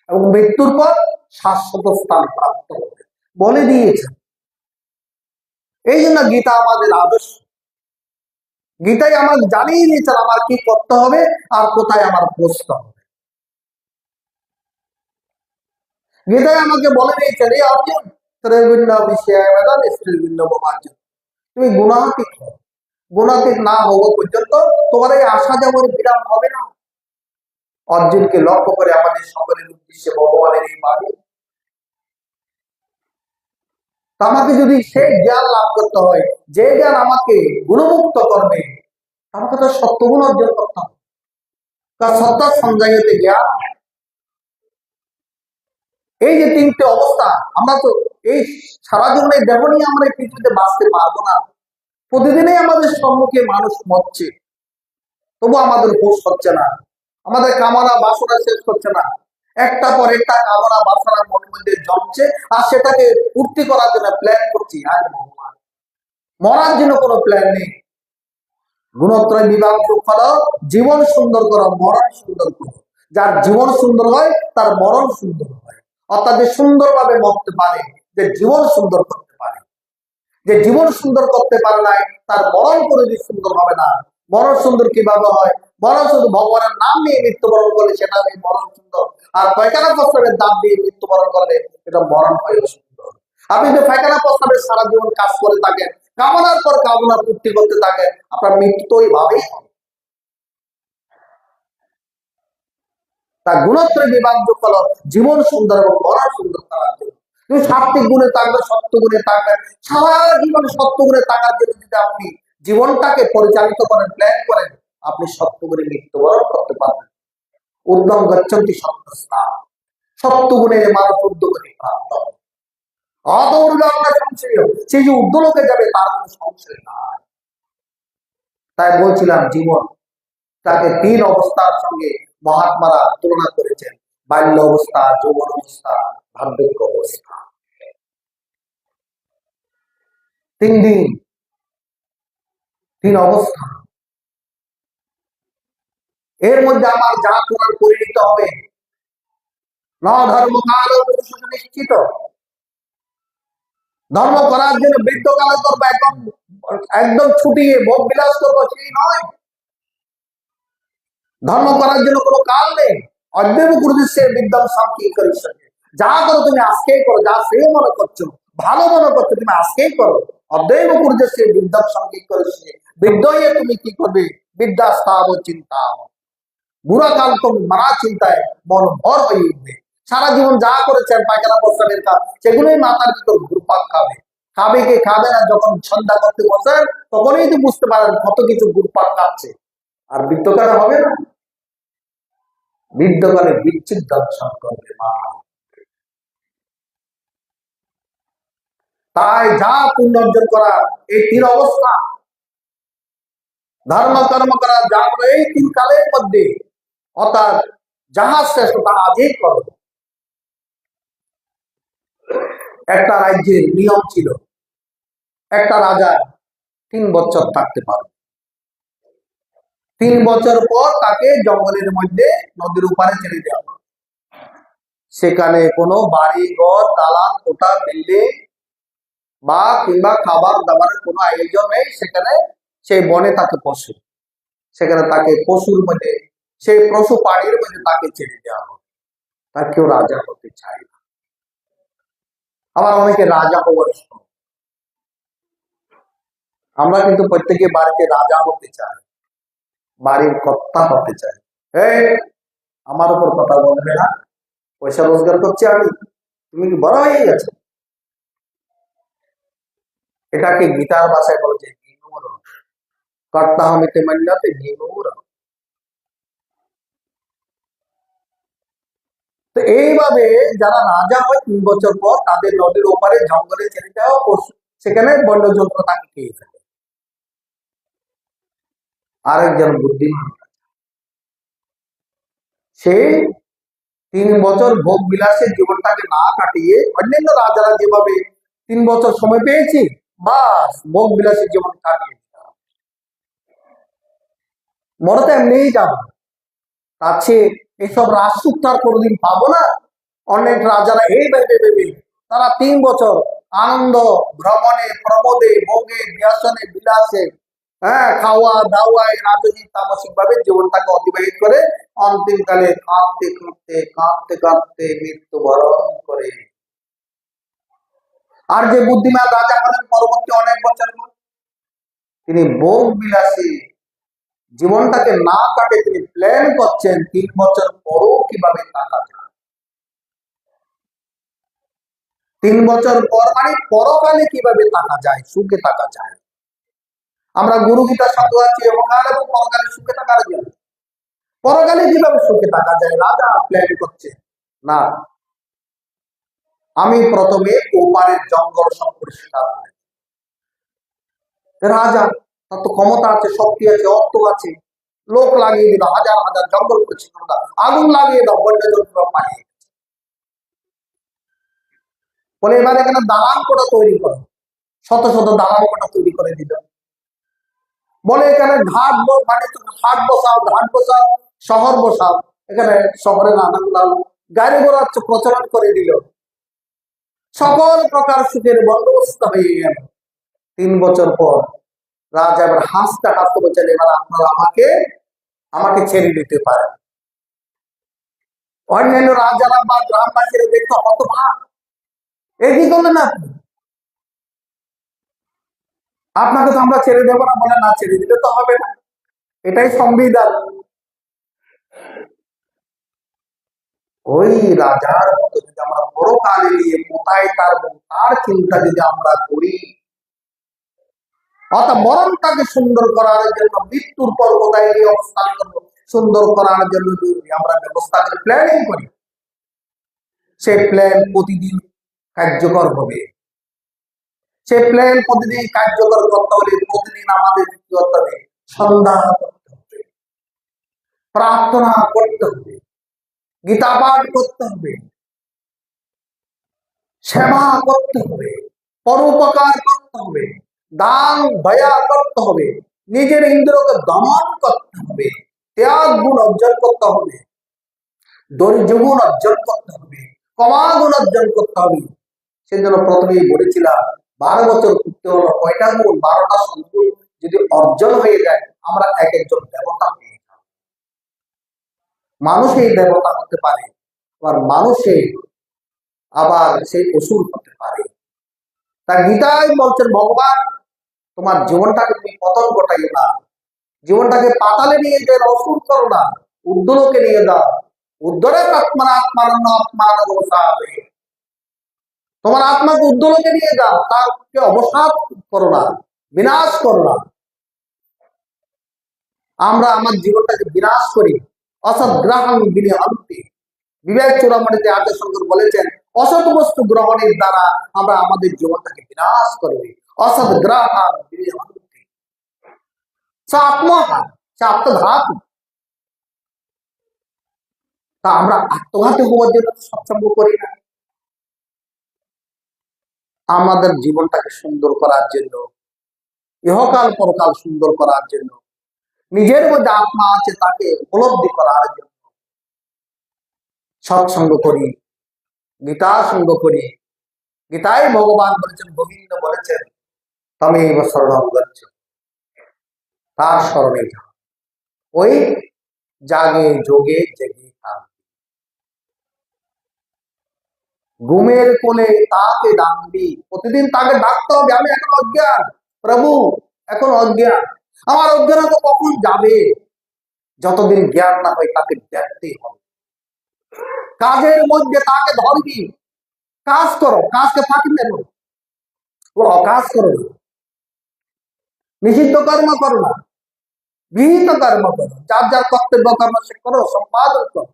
এবং মৃত্যুর পর শাশ্বত স্থান প্রাপ্ত হবে বলে দিয়েছেন। এই জন্য গীতা আমাদের আদর্শ। গীতাই আমাকে জানিয়ে দিয়েছেন আমার কি করতে হবে আর কোথায় আমার বসতে হবে। গীতায় আমাকে বলে দিয়েছেন, এই অর্জুন ত্রৈগুণ্য বিষয় বেদন স্ত্রীগুণ্য বোমার্জুন, তুমি গুণাতীত হও, গুণাতীত না হওয়া পর্যন্ত তোমার এই আসা যাওয়ার বিরাম হবে না। অর্জুনকে লক্ষ্য করে আমাদের সকলের উদ্দেশ্যে ভগবানের এই বাণী। আমাকে যদি সেই জ্ঞান লাভ করতে হয়, যে জ্ঞান আমাকে গুণমুক্ত করবে, আমাকে তো সত্যগুণ অর্জন করতে হবে। সত্য সঞ্জয়তে জ্ঞান। এই যে 3টে অবস্থা, আমরা তো এই সারা জীবনে দেহ নিয়ে আমরা এই পৃথিবীতে বাঁচতে পারবো না। প্রতিদিনই আমাদের সম্মুখে মানুষ মরছে, তবু আমাদের হোশ হচ্ছে না, আমাদের কামনা বাসনা শেষ হচ্ছে না। একটা পর একটা কামনা বাসনা মনের মধ্যে জমছে, আর সেটাকে পূর্তি করার জন্য প্ল্যান করছি। আর ভগবান, মরার জন্য কোনো প্ল্যান নেই। গুণত্রয় বিভাগ ফল জীবন সুন্দর করো, মরণ সুন্দর করো। যার জীবন সুন্দর হয় তার মরণ সুন্দর হয়। অর্থাৎ যে সুন্দরভাবে মরতে পারে, যে জীবন সুন্দর করতে পারে। যে জীবন সুন্দর করতে পারে নাই, তার মরণ কোনোদিন সুন্দর হবে না। মরণ সুন্দর কিভাবে হয়? মরণ শুধু ভগবানের নাম নিয়ে মৃত্যুবরণ করলে সেটা হবে মরণ সুন্দর, আর পায়খানা প্রস্তাবের দাম দিয়ে মৃত্যুবরণ করলে এটা মরণ হয় সুন্দর। আপনি যদি পায়খানা প্রস্তাবের সারা জীবন কাজ করে থাকেন, কামনার পর কামনা পূর্তি করতে থাকেন, আপনার মৃত্যু তো ওইভাবেই হবে। তার গুণত্রয় বিভাগ ফল জীবন সুন্দর এবং মরণ সুন্দর করার জন্য তুমি সাত্বিক গুণে থাকবেন, সত্য গুণে থাকবেন। সারা জীবন সত্য গুণে থাকার জন্য যদি আপনি জীবনটাকে পরিচালিত করেন, প্ল্যান করেন, আপনি সত্য গুণে মৃত্যুবরণ করতে পারবেন। উদ্যম গচ্ছন্তি সত্যস্থান, সত্য গুণে মানুষ উদ্যোগে প্রাপ্ত হবে। সংশয়, সে যে উদ্যোগে যাবে তার কোনো সংশয় নাই। তাই বলছিলাম জীবন তাকে 3 অবস্থার সঙ্গে মহাত্মারা তুলনা করেছেন: বাল্য অবস্থা, যৌবন অবস্থা, বার্ধক্য অবস্থা। 3 দিন তিন অবস্থা, এর মধ্যে আমার যা করার করে নিতে হবে। ন ধর্ম কাল পুরুষ নিশ্চিত, ধর্ম করার জন্য বৃদ্ধকালে করবো, একদম একদম ছুটিয়ে ভোগ বিলাস করবো সেই নয়। ধর্ম করার জন্য কোনো কাল নেই। অদ্বৈব গুরুদেশে বিদ্যাম শান্তি করি, যা করো তুমি আজকেই করো, যা সে মনে করছো ভালো মনে করছো তুমি আজকেই করো। অদ্বৈব গুরুদেশে বিদ্যাম শান্তি করেছে, বৃদ্ধ হয়ে তুমি কি করবে? বিদ্যা স্থাব চিন্তা, বুড়া কাল তো মারা চিন্তায় মন ভর হয়ে উঠবে। সারা জীবন যা করেছেন পায়খানা প্রস্রাবের কাজ, সেগুলোই মাথার ভিতর ঘুরপাক খাবে। খাবে কে খাবে না, যখন সন্ধ্যা করতে বসেন তখনই তো বুঝতে পারেন কত কিছু ঘুরপাক খাচ্ছে। আর বৃদ্ধকালে হবে না, বৃদ্ধকালে বিচ্ছিন্ন দর্শন করবে মা। তাই যা পুণ্য অর্জন করা, এই তিন অবস্থা, ধর্ম কর্ম করা, যা এই তিন কালের মধ্যে, অর্থাৎ যাহা শ্রেষ্ঠ তা আজই করো। একটা রাজ্যের নিয়ম ছিল, একটা রাজা 3 বছর থাকতে পারবে। 3 বছর পর তাকে জঙ্গলের মধ্যে নদীর উপারে ছেড়ে দেওয়া হবে। সেখানে কোনো বাড়ি ঘর দালান কোঠা বিল্ডিং বা কিংবা খাবার দাবারের কোনো আয়োজন নেই। সেখানে সেই বনে তাকে পশু, সেখানে তাকে পশুর মধ্যে, সেই পশু পাড়ির মধ্যে তাকে ছেড়ে দেওয়া হবে। তার কেউ রাজা হতে চায় না। আবার অনেকে রাজা হওয়ার শখ, আমরা কিন্তু প্রত্যেকে বাড়িতে রাজা হতে চাই, বাড়ির কর্তা হতে চাই। এই আমার উপর কথা বলবে না, পয়সা রোজগার করছি আমি, তুমি কি বড় হয়ে গেছে? এটাকে গীতার ভাষায় বলছে ঘিনুর, কর্তা হমিতে মান্যতে ঘিনুর। তো এইভাবে যারা রাজা হয় 3 বছর পর তাদের নদীর ওপারে জঙ্গলে ছেড়ে দেওয়া, সেখানে বন্যজন্তু তাকে খেয়ে ফেলে। আরেকজন বুদ্ধিমান, সে 3 বছর ভোগ বিলাসের জীবনটাকে না কাটিয়ে, অন্যান্য রাজারা যেভাবে 3 বছর সময় পেয়েছি বাস ভোগ বিলাসের জীবন কাটিয়ে মনে তো এমনিই যাবো, তার চেয়ে এইসব রাজসুখ তার কোনোদিন পাবো না। অনেক রাজারা এই ভেবে ভেবে তারা 3 বছর আনন্দ ভ্রমণে প্রমোদে ভোগে ব্যসনে বিলাসে, হ্যাঁ, খাওয়া দাওয়ায় রাজনৈতিক তামসিক ভাবে জীবনটাকে অতিবাহিত করে অন্তিমকালে কাঁদতে কাঁদতে কাঁদতে কাঁদতে মৃত্যুবরণ করে। আর যে বুদ্ধিমান রাজা হলেন পরবর্তী অনেক বছর পর, তিনি ভোগ বিলাসী জীবনটাকে না কাটে তিনি প্ল্যান করছেন 3 বছর পরও কিভাবে টাকা যায়। 3 বছর পর মানে পরকালে কিভাবে টাকা যায়, সুখে টাকা যায়। আমরা গুরু গীতা শব্দ আছি এবং পরকালে সুখে টাকার জন্য, পরকালে কিভাবে সুখে টাকা যায় রাজা প্ল্যান করছে। না, আমি প্রথমে ওপারের জঙ্গল সব পরিষ্কার করি। রাজা, তার তো ক্ষমতা আছে, শক্তি আছে, অর্থ আছে, লোক লাগিয়ে দিল, হাজার হাজার জঙ্গল পরিষ্কার, আগুন লাগিয়ে দাও, বন্যজন্তু পালিয়ে। বলে এবার এখানে দালান কোটা তৈরি করো, শত শত দালান কোটা তৈরি করে দিল। বলে এখানে ঘাট মানে হাট বসাও, ঘাট বসাও, শহর বসাও। এখানে শহরে নানাগুলা গাড়ি ঘোড়া প্রচলন করে দিল, সকল প্রকার সুখের বন্দোবস্ত হয়ে গেল। 3 বছর পর রাজা এবার হাসতে হাসতে বলছেন, এবার আপনারা আমাকে ছেড়ে দিতে পারেন। অন্যান্য রাজারা বা গ্রামবাসীরা দেখতে হতবাক, এই কি করলেন আপনি? আপনাকে তো আমরা ছেড়ে দেবো না। বলে না, ছেড়ে দিলে তো হবে না, এটাই সংবিধান। ওই রাজার মতো যদি আমরা পরকালে নিয়ে কোথায় তার চিন্তা যদি আমরা করি, অর্থাৎ মরণটাকে সুন্দর করার জন্য, মৃত্যুর পর কোথায় গিয়ে অবস্থান করবো সুন্দর করার জন্য যদি আমরা ব্যবস্থা করে প্ল্যানিং করি, সেই প্ল্যান প্রতিদিন কার্যকর হবে। সেই প্ল্যান প্রতিদিন কার্যকর করতে হলে প্রতিদিন আমাদের কি করতে হবে? সন্ধান করতে হবে, প্রার্থনা করতে হবে, গীতা পাঠ করতে হবে, সেবা করতে হবে, পরোপকার করতে হবে, দান দয়া করতে হবে, নিজের ইন্দ্রকে দমন করতে হবে, ত্যাগ গুণ অর্জন করতে হবে, ধৈর্য গুণ অর্জন করতে হবে, ক্ষমা গুণ অর্জন করতে হবে। সেজন্য প্রথমেই বলেছিলাম 12 বছর করতে হলো কয়টা গুণ, 12টা সদ্গুণ যদি অর্জন হয়ে যায় আমরা এক একজন দেবতা হয়ে যাব। মানুষই দেবতা হতে পারে, আবার সেই অসুর হতে পারে। তা গীতায় বলছেন ভগবান, তোমার জীবনটাকে তুমি পতন ঘটাইও না, জীবনটাকে পাতালে নিয়ে যে অসুর করো না, ঊর্ধ্বলোকে নিয়ে যাও। উদ্ধরে আত্মান তোমার আত্মাকে ঊর্ধ্বলোকে নিয়ে যাও, তাকে অবসাদ করো না, বিনাশ করো না। আমরা আমার জীবনটাকে বিনাশ করি। অসৎ গ্রহণ বিনিহন্তি, বিবেক চূড়ামণিতে আর্য শঙ্কর বলেছেন, অসৎ বস্তু গ্রহণের দ্বারা আমরা আমাদের জীবনটাকে বিনাশ করবি। অসৎ গ্রহণ বিনিহন্তি, সে আত্মহান, সে আত্মঘাত। তা আমরা আত্মঘাতী হওয়ার জন্য সৎসঙ্গ করি না। আমাদের জীবনটাকে সুন্দর করার জন্য, ইহকাল পরকাল সুন্দর করার জন্য, নিজের মধ্যে আত্মা আছে তাকে উপলব্ধি করার জন্য সৎসঙ্গ করি, গীতা সঙ্গ করি। গীতায় ভগবান বলেছেন, গোবিন্দ বলেছেন, তমেব শরণং গচ্ছ, তার স্মরণে যাও। ওই জাগে যোগে জেগে থাক, ঘুমের কোলে তাকে ডাকবি, প্রতিদিন তাকে ডাকতে হবে। আমি এখন অজ্ঞান প্রভু, এখন অজ্ঞান, আমার অজ্ঞানতা কখন যাবে? যতদিন জ্ঞান না হয় তাকে দেখতেই হবে। কাজের মধ্যে তাকে ধরবি, কাজ করো, কাজকে ফাঁকি দেব, ও অকাজ করো না, নিষিদ্ধ কর্ম করো না, বিহিত কর্ম করো, যার যার কর্তব্য কর্ম সে করো, সম্পাদন করো,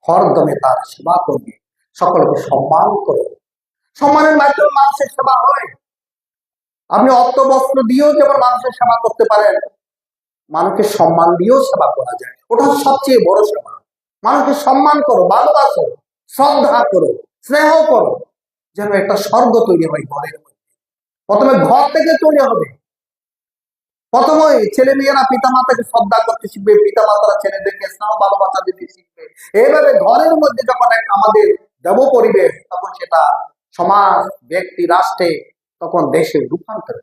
হরদমে তার সেবা করবে, সকলকে সম্মান করো। সম্মানের মাধ্যমে মানুষের সেবা হয়। আপনি অর্থ বস্ত্র দিয়েও যেমন মানুষের সেবা করতে পারেন, মানুষকে সম্মান দিয়েও সেবা করা যায়, ওটা সবচেয়ে বড় সেবা। মানুষকে সম্মান করো, ভালোবাসো, শ্রদ্ধা করো, স্নেহ করো, যেন একটা স্বর্গ তৈরি হয় ঘরের মধ্যে। প্রথমে ঘর থেকে তৈরি হবে। প্রথমে ছেলে মেয়েরা পিতা মাতাকে শ্রদ্ধা করতে শিখবে, পিতা মাতারা ছেলেদেরকে স্নেহ ভালোবাসা দিতে শিখবে। এইভাবে ঘরের মধ্যে যখন আমাদের দেব পরিবেশ, তখন সেটা সমাজ, ব্যক্তি, রাষ্ট্রে, তখন দেশে রূপান্তর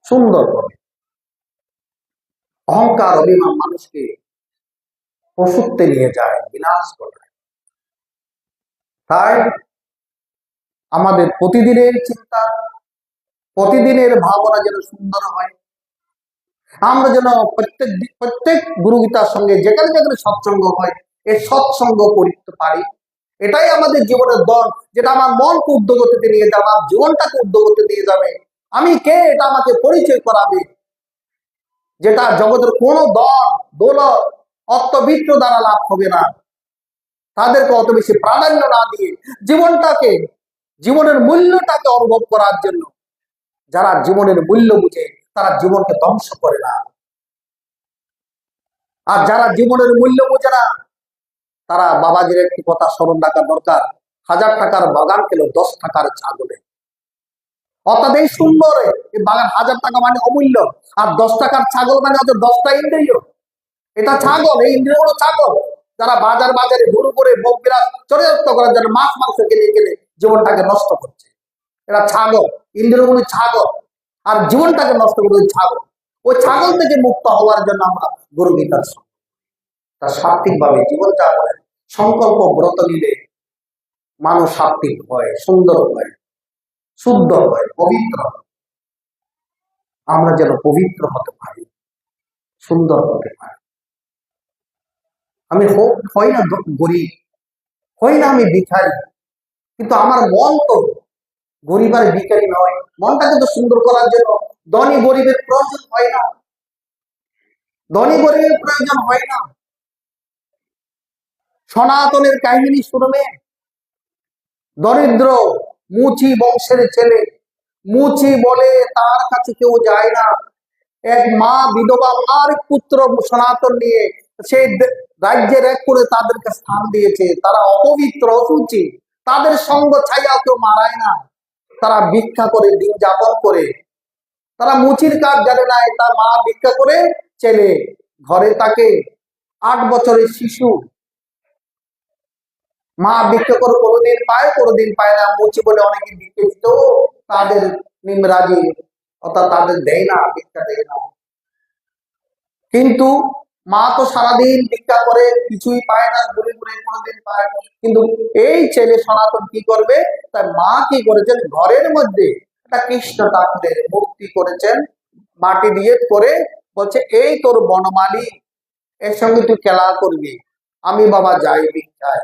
সুন্দর হবে। অহংকার অভিমান মানুষকে পশুত্বে নিয়ে যায়, বিনাশ করে। তাই আমাদের প্রতিদিনের চিন্তা, প্রতিদিনের ভাবনা যেন সুন্দর হয়। আমরা যেন প্রত্যেক গুরু গীতার সঙ্গে যেখানে যেখানে সৎসঙ্গ হয়, এই সৎসঙ্গ করতে পারি। এটাই আমাদের জীবনের দল, যেটা আমার মনকে উদ্যোগতিতে নিয়ে যাবে, আমার জীবনটাকে উদ্যোগতিতে নিয়ে যাবে। আমি কে এটা আমাকে পরিচয় করাবে, যেটা জগতের কোনো দল দৌলত অর্থবিত্ত দ্বারা লাভ হবে না। তাদেরকে অত বেশি প্রাধান্য না দিয়ে জীবনটাকে, জীবনের মূল্যটাকে অনুভব করার জন্য, যারা জীবনের মূল্য বুঝে তারা জীবনকে ধ্বংস করে না। আর যারা জীবনের মূল্য বোঝে না, তারা বাবাজির একটি কথা স্মরণ রাখা দরকার, 1000 টাকার বাগান পেল 10 টাকার ছাগলে। অর্থাৎ এই সুন্দর এই বাগান 1000 টাকা মানে অমূল্য, আর 10 টাকার ছাগল মানে হচ্ছে 10টা ইন্দ্রিয়। এটা ছাগল, এই ইন্দ্রিয় হলো ছাগল, যারা বাজারে গরু করে ভোগ বিলাস চরিতার্থ করার জন্য মাছ মাংস কিনে কিনে জীবনটাকে নষ্ট করছে। এটা ছাগল, ইন্দ্রিয়গুলি ছাগল, আর জীবনটাকে নষ্ট করে ওই ছাগল। ওই ছাগল থেকে মুক্ত হওয়ার জন্য আমরা গুরু গীতার তার সাত্বিক ভাবে জীবনযাপনের সংকল্প ব্রত নিলে মানুষ সাত্বিক হয়, সুন্দর হয়, শুদ্ধ হয়, পবিত্র হয়। আমরা যেন পবিত্র হতে পারি, সুন্দর হতে পারি। আমি হই না গরিব, হই না আমি ভিখারি, কিন্তু আমার মন তো গরিব আর ভিখারি নয়। মনটাকে তো সুন্দর করার জন্য ধনী গরিবের প্রয়োজন হয় না, ধনী গরিবের প্রয়োজন হয় না। সনাতনের কাহিনী শুনবে, দরিদ্র মুচি বংশের ছেলে, মুচি বলে তার কাছে কেউ যায় না। এক মা, বিধবা মার পুত্র সনাতন নিয়ে সেই রাজ্যের এক করে তাদেরকে স্থান দিয়েছে। তারা অপবিত্র, অসুচি, তাদের সঙ্গ ছাইয়া কেউ মারায় না, তারা ভিক্ষা করে দিন যাপন করে। তারা মুচির কাজ জানে না, তার মা ভিক্ষা করে ছেলে ঘরে তাকে 8 বছরের শিশু, মা ভিক্ষা করে কোনোদিন পায় না। মুচি বলে অনেকে ভিক্ষা দিত, তাদের নিমরাজি অর্থাৎ তাদের দেয় না, ভিক্ষা দেয় না। কিন্তু মা তো সারাদিন ভিক্ষা করে, কিছুই পায় না, ঘুরে ঘুরে কোনোদিন পায়। কিন্তু এই ছেলে সনাতন কি করবে, তার মা কি করেছেন, ঘরের মধ্যে একটা কৃষ্ণ ঠাকুরের মূর্তি করেছেন মাটি দিয়ে করে, বলছে এই তোর বনমালী, এর সঙ্গে তুই খেলা করবি, আমি বাবা যাই ভিক্ষায়।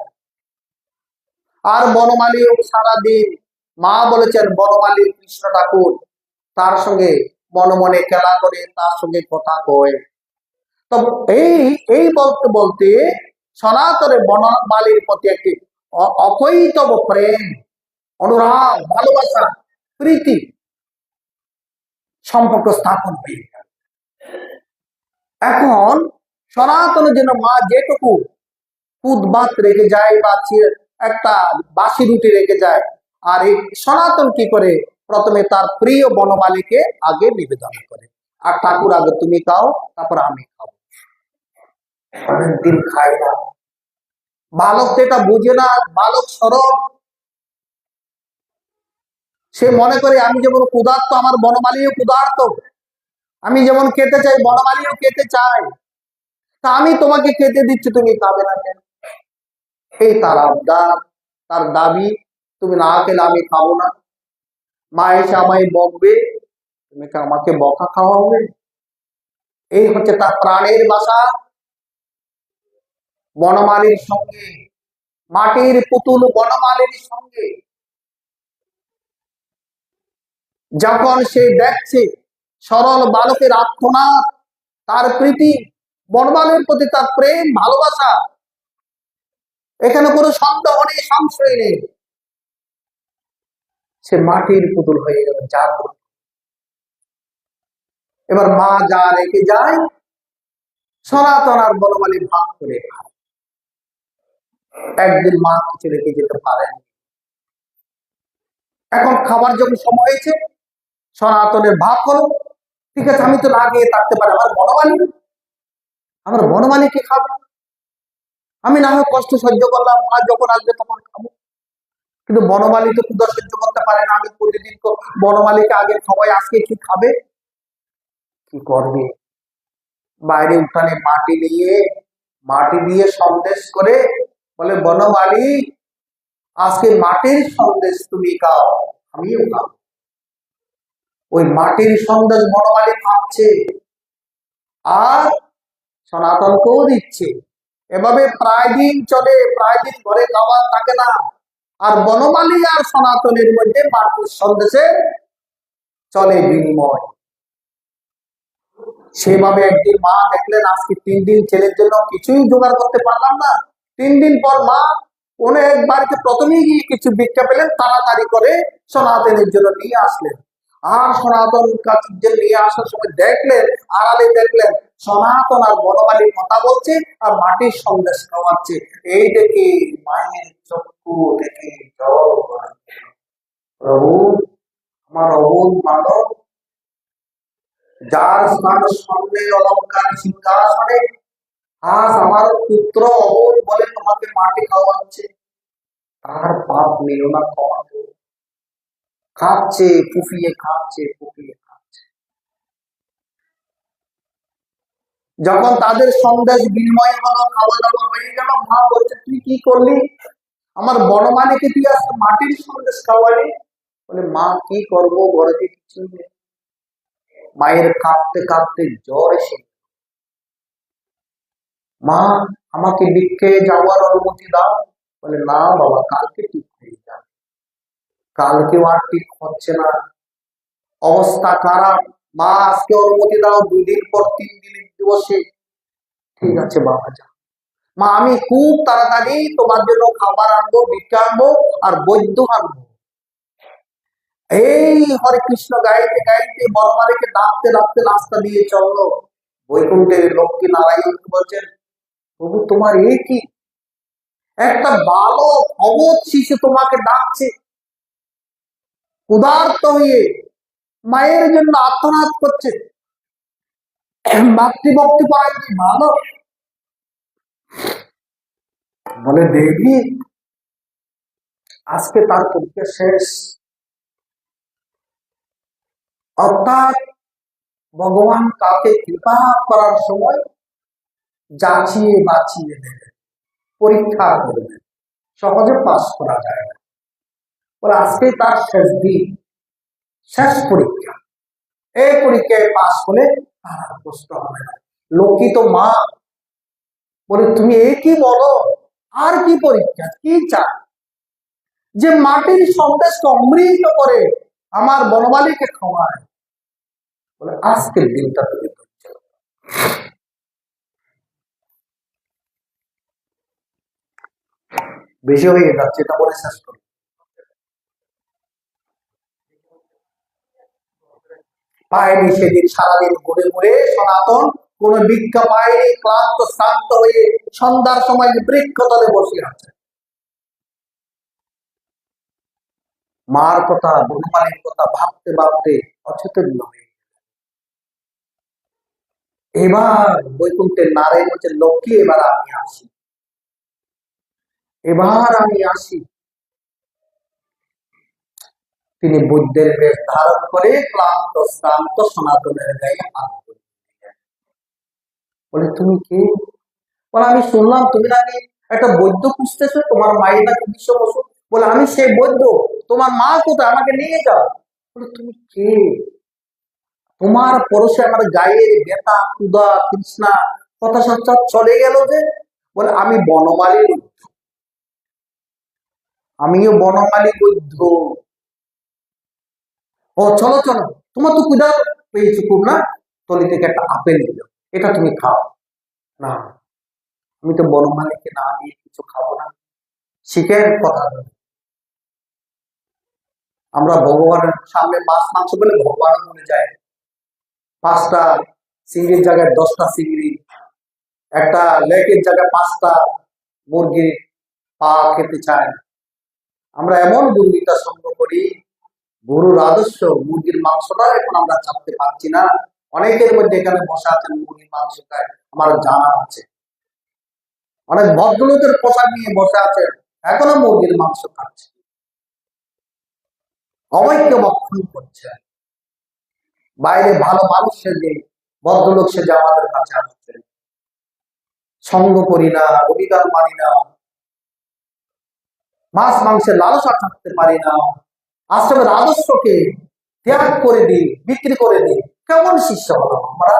আর বনমালী সারাদিন, মা বলেছেন বনমালী কৃষ্ণ ঠাকুর তার সঙ্গে মনে মনে খেলা করে, তার সঙ্গে কথা কয়। তো এই বলতে বলতে সনাতনের বনমালীর প্রতি একটি অকৈতব প্রেম, অনুরাগ, ভালোবাসা, প্রীতি সম্পর্ক স্থাপন হয়ে গেল। এখন সনাতনের জন্য মা যেটুকু দুধ ভাত রেখে যায় বা একটা বাসি রুটি রেখে যায়, আর এই সনাতন কি করে, প্রথমে তার প্রিয় বনমালীকে আগে নিবেদন করে, আর ঠাকুর আগে তুমি খাও, তারপর আমি খাবো। অনেকদিন খাই না, বালক তো এটা বুঝে না, বালক সরব, সে মনে করে আমি যেমন ক্ষুধার্ত, আমার বনমালীও ক্ষুধার্ত, আমি যেমন খেতে চাই বনমালীও খেতে চাই, তা আমি তোমাকে খেতে দিচ্ছি, তুমি খাবে না কেন? এই তার আবদার, তার দাবি, তুমি না খেলে আমি খাবো না। মা এসে আমায় বকবে, তুমি আমাকে বকা খাওয়াবে। এই হচ্ছে তার প্রাণের বাসা। বনমালীর সঙ্গে, মাটির পুতুল বনমালীর সঙ্গে যখন সে দেখছে সরল বালকের আত্মনাদ, তার প্রীতি, বনমালীর প্রতি তার প্রেম ভালোবাসা, এখানে কোনো সন্দেহ নেই, সংশয় নেই, সে মাটির পুতুল হয়ে গেল জাগ্রত। এবার মা যা রেখে যায়, সনাতন আর বনমালী ভাগ করে খায়। একদিন মা কিছু রেখে যেতে পারেন। এখন খাবার যখন সময় হয়েছে, সনাতনের ভাগ হলো, ঠিক আছে আমি তো না গিয়ে থাকতে পারি, আমার বনমালী কি খাবে, আমি না হয় কষ্ট সহ্য করলাম, মা যখন আসবে তখন খাবো। কিন্তু বনমালী তো ক্ষুধা সহ্য করতে পারে না, আমি প্রতিদিন তো বনমালীকে আগে খাওয়াই, আজকে কি খাবে, কি করবে? বাইরে উঠানে মাটি দিয়ে সন্দেশ করে বলে, বনমালী আজকে মাটির সন্দেশ তুমি খাও, আমিও খাও। ওই মাটির সন্দেশ বনমালী খাচ্ছে, আর সনাতনকেও দিচ্ছে। এভাবে প্রায় দিন চলে, প্রায় দিন ঘরে খাবার থাকে না, আর বনমালী আর সনাতনের মধ্যে মাটির সন্দেশে চলে বিনিময়। সেভাবে একদিন মা দেখলেন আজকে 3 দিন ছেলের জন্য কিছুই জোগাড় করতে পারলাম না। 3 দিন পর মা অনেক বাড়িতে প্রথমেই গিয়ে কিছু ভিক্ষা পেলেন, তাড়াতাড়ি করে সনাতনের জন্য নিয়ে আসলেন। আর সনাতন কাছে নিয়ে আসার সময় দেখলেন, আড়ালে দেখলেন সনাতন আর বনমালী কথা বলছে আর মাটির সন্দেশ খাওয়াচ্ছে। এই দেখে মায়ের চক্ষু দেখে জল, প্রভু আমার অবোধ মানব, যার স্থান স্বর্ণের অলঙ্কার সিংহাসনে, আজ আমার পুত্র অবোধ বলে তোমাকে মাটি খাওয়াচ্ছে, তার পাপ নিও না, কমাতে। খাচ্ছে, ফুফিয়ে খাচ্ছে। যখন তাদের সন্দেশ বিনিময় হলো, খাওয়া দাওয়া হয়ে গেল, মা বলছে তুই কি করলি, আমার বনমালীকে তুই আজকে মাটির সন্দেশ খাওয়ালি? বলে মা কি করবো, ঘরে কিছু নেই। মায়ের কাঁদতে কাঁদতে জ্বর এসে, মা আমাকে ভিক্ষে যাওয়ার অনুমতি দাও। বলে না বাবা, কালকে ঠিক হয়ে যাবে, কালকেও আর ঠিক হচ্ছে না, অবস্থা খারাপ, মা আজকে অনুমতি দাও, 2 দিন পর 3 দিনের দিবসে। ঠিক আছে বাবা যা, মা আমি খুব তাড়াতাড়ি তোমার জন্য খাবার আনবো, ভিক্ষা আনবো আর বৈদ্য আনবো। এই হরে কৃষ্ণ গাইতে গাইতে বনমালীকে ডাকতে ডাকতে রাস্তা দিয়ে চললো। বৈকুণ্ঠের লক্ষ্মী নারায়ণ বলছেন, প্রভু তোমার এই কি, একটা বালক অবোধ শিশু তোমাকে ডাকছে ক্ষুধার্ত হয়ে, মায়ের জন্য আত্মনাদ করছে, মাতৃভক্তি পায়নি ভালো, বলে দেবী আজকে তার পরীক্ষা শেষ। অর্থাৎ ভগবান কাউকে কৃপা করার সময় যাচিয়ে বাঁচিয়ে দেবে, পরীক্ষা করবে, সহজে পাস করা যায় না। বলে আজকে তার শেষ দিন, শেষ পরীক্ষা, এই পরীক্ষায় পাস করে তার কষ্ট হবে না। লক্ষ্মী তো মা, বলে তুমি এই কি বলো, আর কি পরীক্ষা, কি চাই? যে মাটির সন্দেশকে অমৃত করে আমার বনমালীকে খাওয়ায়, বলে আজকের দিনটা তুমি বেশি হয়ে যাচ্ছে, এটা বলে শেষ করি। পায়নি সেদিন সারাদিন ঘুরে ঘুরে সনাতন, কোন ভিক্ষা পায়নি, ক্লান্ত শ্রান্ত হয়ে সন্ধ্যার সময় বৃক্ষ তলে বসে আছে। মার কথা, বনমালীর কথা ভাবতে ভাবতে অচেতন হয়ে, এবার বৈকুণ্ঠের নারায়ণ হচ্ছে লক্ষ্মী, এবার আমি আসি, এবার আমি আসি। তিনি বৈদ্যের বেশ ধারণ করে ক্লান্ত শ্রান্ত সনাতনের গায়ে হাত দিলেন। বলে তুমি কে? বলে আমি শুনলাম তুমি নাকি একটা বৈদ্য খুঁজতেছো, তোমার মায়ের নাকি বিশ্ব বসু। বলে আমি সেই বৈদ্য, তোমার মা কোথায়, আমাকে নিয়ে যাও। বলে তুমি কে? তোমার পরশে আমার গায়ের ব্যথা ক্ষুধা তৃষ্ণা কথা সব চলে গেল যে। বলে আমি বনমালী বৈদ্য, আমিও বনমালী বৈদ্য। ও চলো চলো, তোমার তো ক্ষুধা পেয়েছো খুব না, তলি থেকে একটা আপেল নিল, এটা তুমি খাও। না, আমি তো বনমালীকে না দিয়ে কিছু খাবো না। শিখের কথা, আমরা ভগবানের সামনে মাছ মাংস পেলে ভগবান মনে যায়। 5টা চিংড়ির জায়গায় 10টা চিংড়ি, একটা লেকের জায়গায় 5টা মুরগির পা খেতে চায়। আমরা এমন গুরুগীতা সঙ্গ করি, গরুর আদর্শ মুরগির মাংসটা এখন আমরা চাপতে পারছি না। অনেকের মধ্যে এখানে বসে আছেন মুরগির মাংস খায়, আমার জানা আছে। অনেক ভদ্রলোকের পোশাক নিয়ে বসে আছেন, এখনো মুরগির মাংস খাচ্ছে, অবৈক্য বক্ষণ করছে। বাইরে ভালো মানুষ সেজে, ভদ্রলোক সেজে আমাদের কাছে আসছে, সঙ্গ করি না, অধিকার মানি না, মাছ মাংসের লালসা থাকতে পারি না, আশ্রমের আদর্শকে ত্যাগ করে দিই, বিক্রি করে দিই। কেমন শিষ্য হলো আমরা?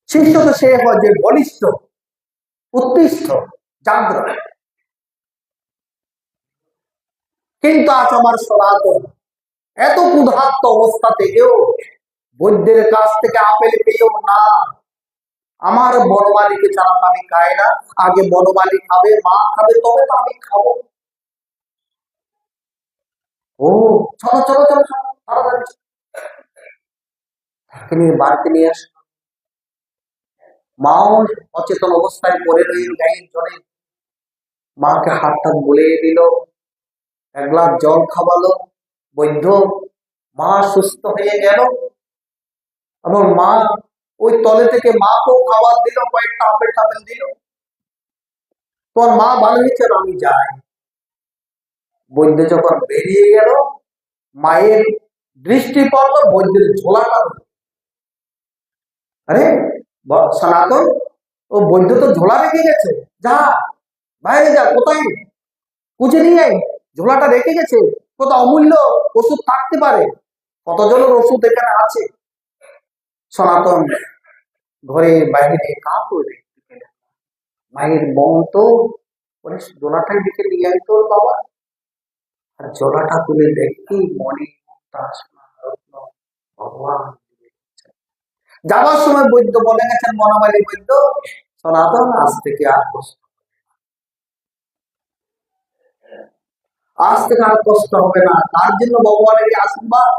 শিষ্য তো সে হয় যে বলিষ্ঠ, উৎকৃষ্ট, জাগ্রত। কিন্তু আজ আমার সনাতন এত ক্ষুধার্ত অবস্থা থেকেও বৈদ্যের কাছ থেকে আপেল পেয়েও না, আমার বনমালীকে ছাড়া আমি খাই না, আগে বনমালী খাবে, মা খাবে, তবে তো আমি খাবো। ও চলো চলো চলো চলো, তাড়াতাড়ি তাকে নিয়ে বাড়িতে নিয়ে আস। মাও অচেতন অবস্থায় পড়ে রইল গায়ের জলে। মাকে হাতটা বুলিয়ে দিল, 1 গ্লাস জল খাওয়ালো বৈদ্য। মা সুস্থ হয়ে গেল এবং মা ওই তলে থেকে মাকেও খাবার দিল, কয়েকটা আপেল টাপেল দিল। তোর মা ভালো হয়েছে, আমি যাই। বৈদ্য যখন বেরিয়ে গেল, মায়ের দৃষ্টি পড়লো বৈদ্যের ঝোলাটা। আরে সনাতন, ও বৈদ্য তো ঝোলা রেখে গেছে, যা বাইরে যা, কোথায় খুঁজে নিয়ে আয়, ঝোলাটা রেখে গেছে। কত অমূল্য ওষুধ থাকতে পারে, কতজনের ওষুধ এখানে আছে। সনাতন ঘরে বাইরে কাজ করে, মায়ের মন তো ঝোলাটার দিকে নিয়ে আয় তোর বাবা। আর ঝোলাটা তুলে দেখি মনে ভগবান। যাওয়ার সময় বৈদ্য বলে গেছেন, বনমালী বৈদ্য, সনাতন আজ থেকে আর কষ্ট, আজ থেকে আর কষ্ট হবে না। তার জন্য ভগবানের আশীর্বাদ,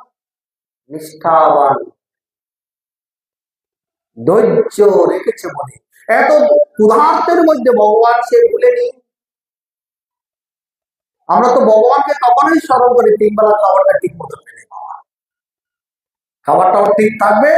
নিষ্ঠাবান, ধৈর্য রেখেছে বলে। এত ক্ষুধার্তের মধ্যে ভগবান সে ভুলেনি। আমরা তো ভগবানকে তখনই স্মরণ করি তিন বেলা খাবারটা ঠিক মতো খেলে পাওয়া, খাবারটাও ঠিক থাকবে,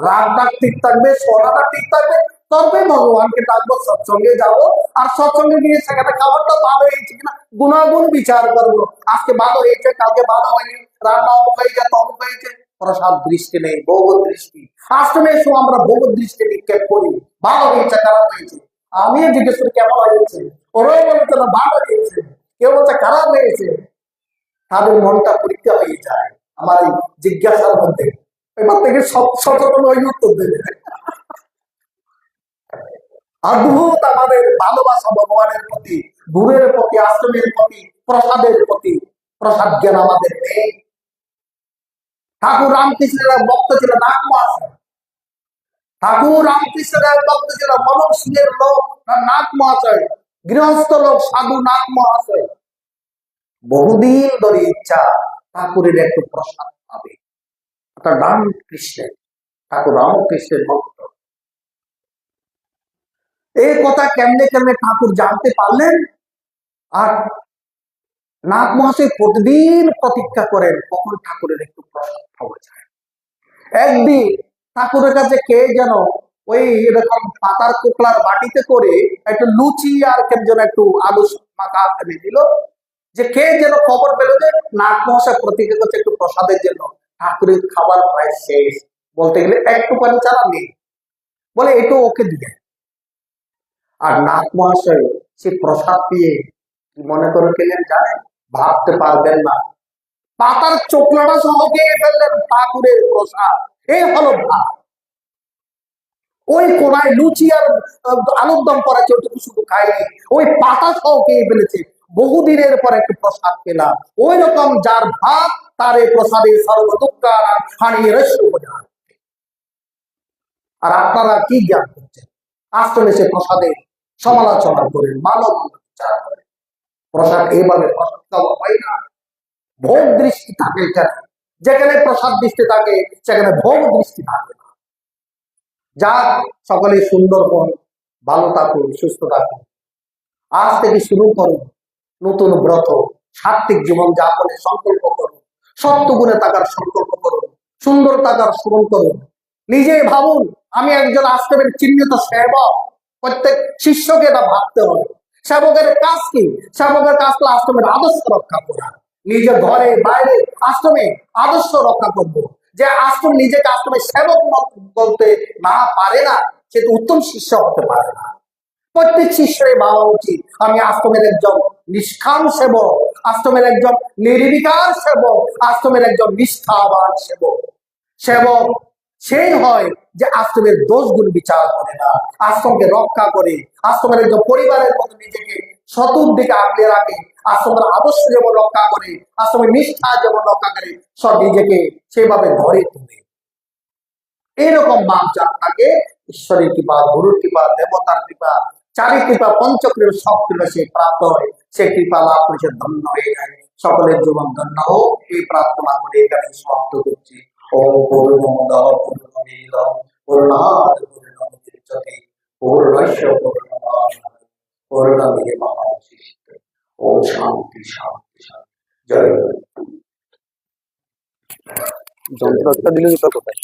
রাগটা ঠিক থাকবে, সোনাটা ঠিক থাকবে, তবে ভগবানকে ডাকবো, সৎসঙ্গে যাবো। আর সৎসঙ্গে গিয়ে সেখানে খাবারটা ভালো হয়েছে কিনা গুণাগুণ বিচার করবো। আজকে ভালো হয়েছে, কালকে ভালো হয়নি, রান্না অমুক হয়েছে, তমুক হয়েছে, প্রসাদ দৃষ্টি নেই, ভগবত দৃষ্টি। আশ্রমে এসে আমরা ভগবত দৃষ্টি নিক্ষেপ করি, ভালো হয়েছে, খারাপ হয়েছে। আমিও জিজ্ঞেস করি কেমন হয়েছে, ওরাও বলছে না ভালো হয়েছে, কেউ বলছে খারাপ হয়েছে। তাদের মনটা পরীক্ষা হয়ে যায় আমার এই জিজ্ঞাসার মধ্যে। এবার থেকে সচেতন হয়ে উত্তর দেবে। অদ্ভুত আমাদের ভালোবাসা ভগবানের প্রতি, গুরুর প্রতি, আশ্রমের প্রতি, প্রসাদের প্রতি। প্রসাদ জ্ঞান আমাদের নেই। ঠাকুর রামকৃষ্ণের ভক্ত ছিল নাক মহাশয়, ঠাকুর রামকৃষ্ণের ভক্ত ছিল মনক সিংহের লোক নাক মহাশয়, গৃহস্থ লোক সাধু নাক মহাশয়। বহুদিন ধরে ইচ্ছা ঠাকুরের একটু প্রসাদ পাবে। রামকৃষ্ণের, ঠাকুর রামকৃষ্ণের ভক্ত। এই কথা কেমনে কেমনে ঠাকুর জানতে পারলেন। আর নাগ মহাশয় প্রতিদিন প্রতীক্ষা করেন কখন ঠাকুরের একটু প্রসাদ পাওয়া যায়। একদিন ঠাকুরের কাছে কে যেন ওই এরকম পাতার কোকলার বাটিতে করে একটু লুচি আর কেন যেন একটু আলু মাখা এনে দিল। যে কে যেন খবর পেল যে নাগ মহাশয় প্রতীক্ষা করছে একটু প্রসাদের জন্য, ঠাকুরের খাবার প্রায় শেষ, বলতে গেলে একটু পানি ছাড়া নেই, বলে একটু ওকে দিয়ে। আর নাগ মহাশয় সে প্রসাদ পেয়ে কি মনে করে গেলেন জানেন, ভাবতে পারবেন না, পাতার চোখলাটা সহ খেয়ে ফেললেন ঠাকুরের প্রসাদ। এই হলো ভাব। ওই কোনায় লুচি আর আলুর দম করেছে, ওইটুকু শুধু খায়নি, ওই পাতা সহ খেয়ে ফেলেছে। বহুদিনের পর একটু প্রসাদ পেলাম, ওই রকম যার ভাব তার এই প্রসাদে সর্বদুঃখার হানিয়ে রস্য বোঝায়। আর আপনারা কি জ্ঞান করছেন, আসলে সে প্রসাদে সমালোচনা করেন, মানব বিচার করেন। প্রসাদ এইভাবে প্রসাদ খাওয়া হয় না। ভোগ দৃষ্টি থাকে এখানে, যেখানে প্রসাদ দৃষ্টি থাকে সেখানে ভোগ দৃষ্টি থাকে না। যা সকলে সুন্দর হন, ভালো থাকুন, সুস্থ থাকুন। আজ থেকে শুরু করুন নতুন ব্রত, সাত্বিক জীবন যাপনের সংকল্প করুন, সত্য গুণে থাকার সংকল্প করুন, সুন্দর থাকার স্মরণ করুন। নিজে ভাবুন আমি একজন আশ্রমের চিহ্নিত সেবক। প্রত্যেক শিষ্যকে এটা ভাবতে হবে। সেবকের কাজ কি? সেবকের কাজ তো আশ্রমের আদর্শ রক্ষা করা। নিজের ঘরে বাইরে আশ্রমে আদর্শ রক্ষা করবো। যে আশ্রম নিজেকে আশ্রমের সেবক বলতে না পারে না, সে তো উত্তম শিষ্য হতে পারে না। প্রত্যেক শিষ্যের ভাবা উচিত আমি আশ্রমের একজন নিষ্কাম সেবক, আশ্রমের একজন নির্বিকার সেবক, আশ্রমের একজন নিষ্ঠাবান সেবক। সেবক সেই হয় যে আশ্রমের দোষ গুণ বিচার করে না, আশ্রমকে রক্ষা করে, আশ্রমের একজন পরিবারের মতো নিজেকে চতুর্দিকে আগলে রাখে, আশ্রমের আদর্শ যেমন রক্ষা করে, আশ্রমের নিষ্ঠা যেমন রক্ষা করে, সব নিজেকে সেভাবে ধরে তোলে। এইরকম বাপ যার থাকে, ঈশ্বরের কৃপা, গুরুর কৃপা, দেবতার কৃপা, চারি কৃপা, পঞ্চক্রিয়া সব কৃপা সে প্রাপ্ত হয়, সে কৃপা লাভ করে সে ধন্য হয়ে যায়। সকলের জীবন ধন্য হোক এই প্রার্থনা করে এখানে সমাপ্ত করছি। ওম পূর্ণমদঃ পূর্ণমিদঃ পূর্ণাৎ পূর্ণমুদচ্যতে পূর্ণস্য পূর্ণমাদায় পূর্ণমেবাবশিষ্যতে। ওম শান্তি শান্তি শান্তি। জয় গুরু। যন্ত্রটা দিলে তো কোথায়?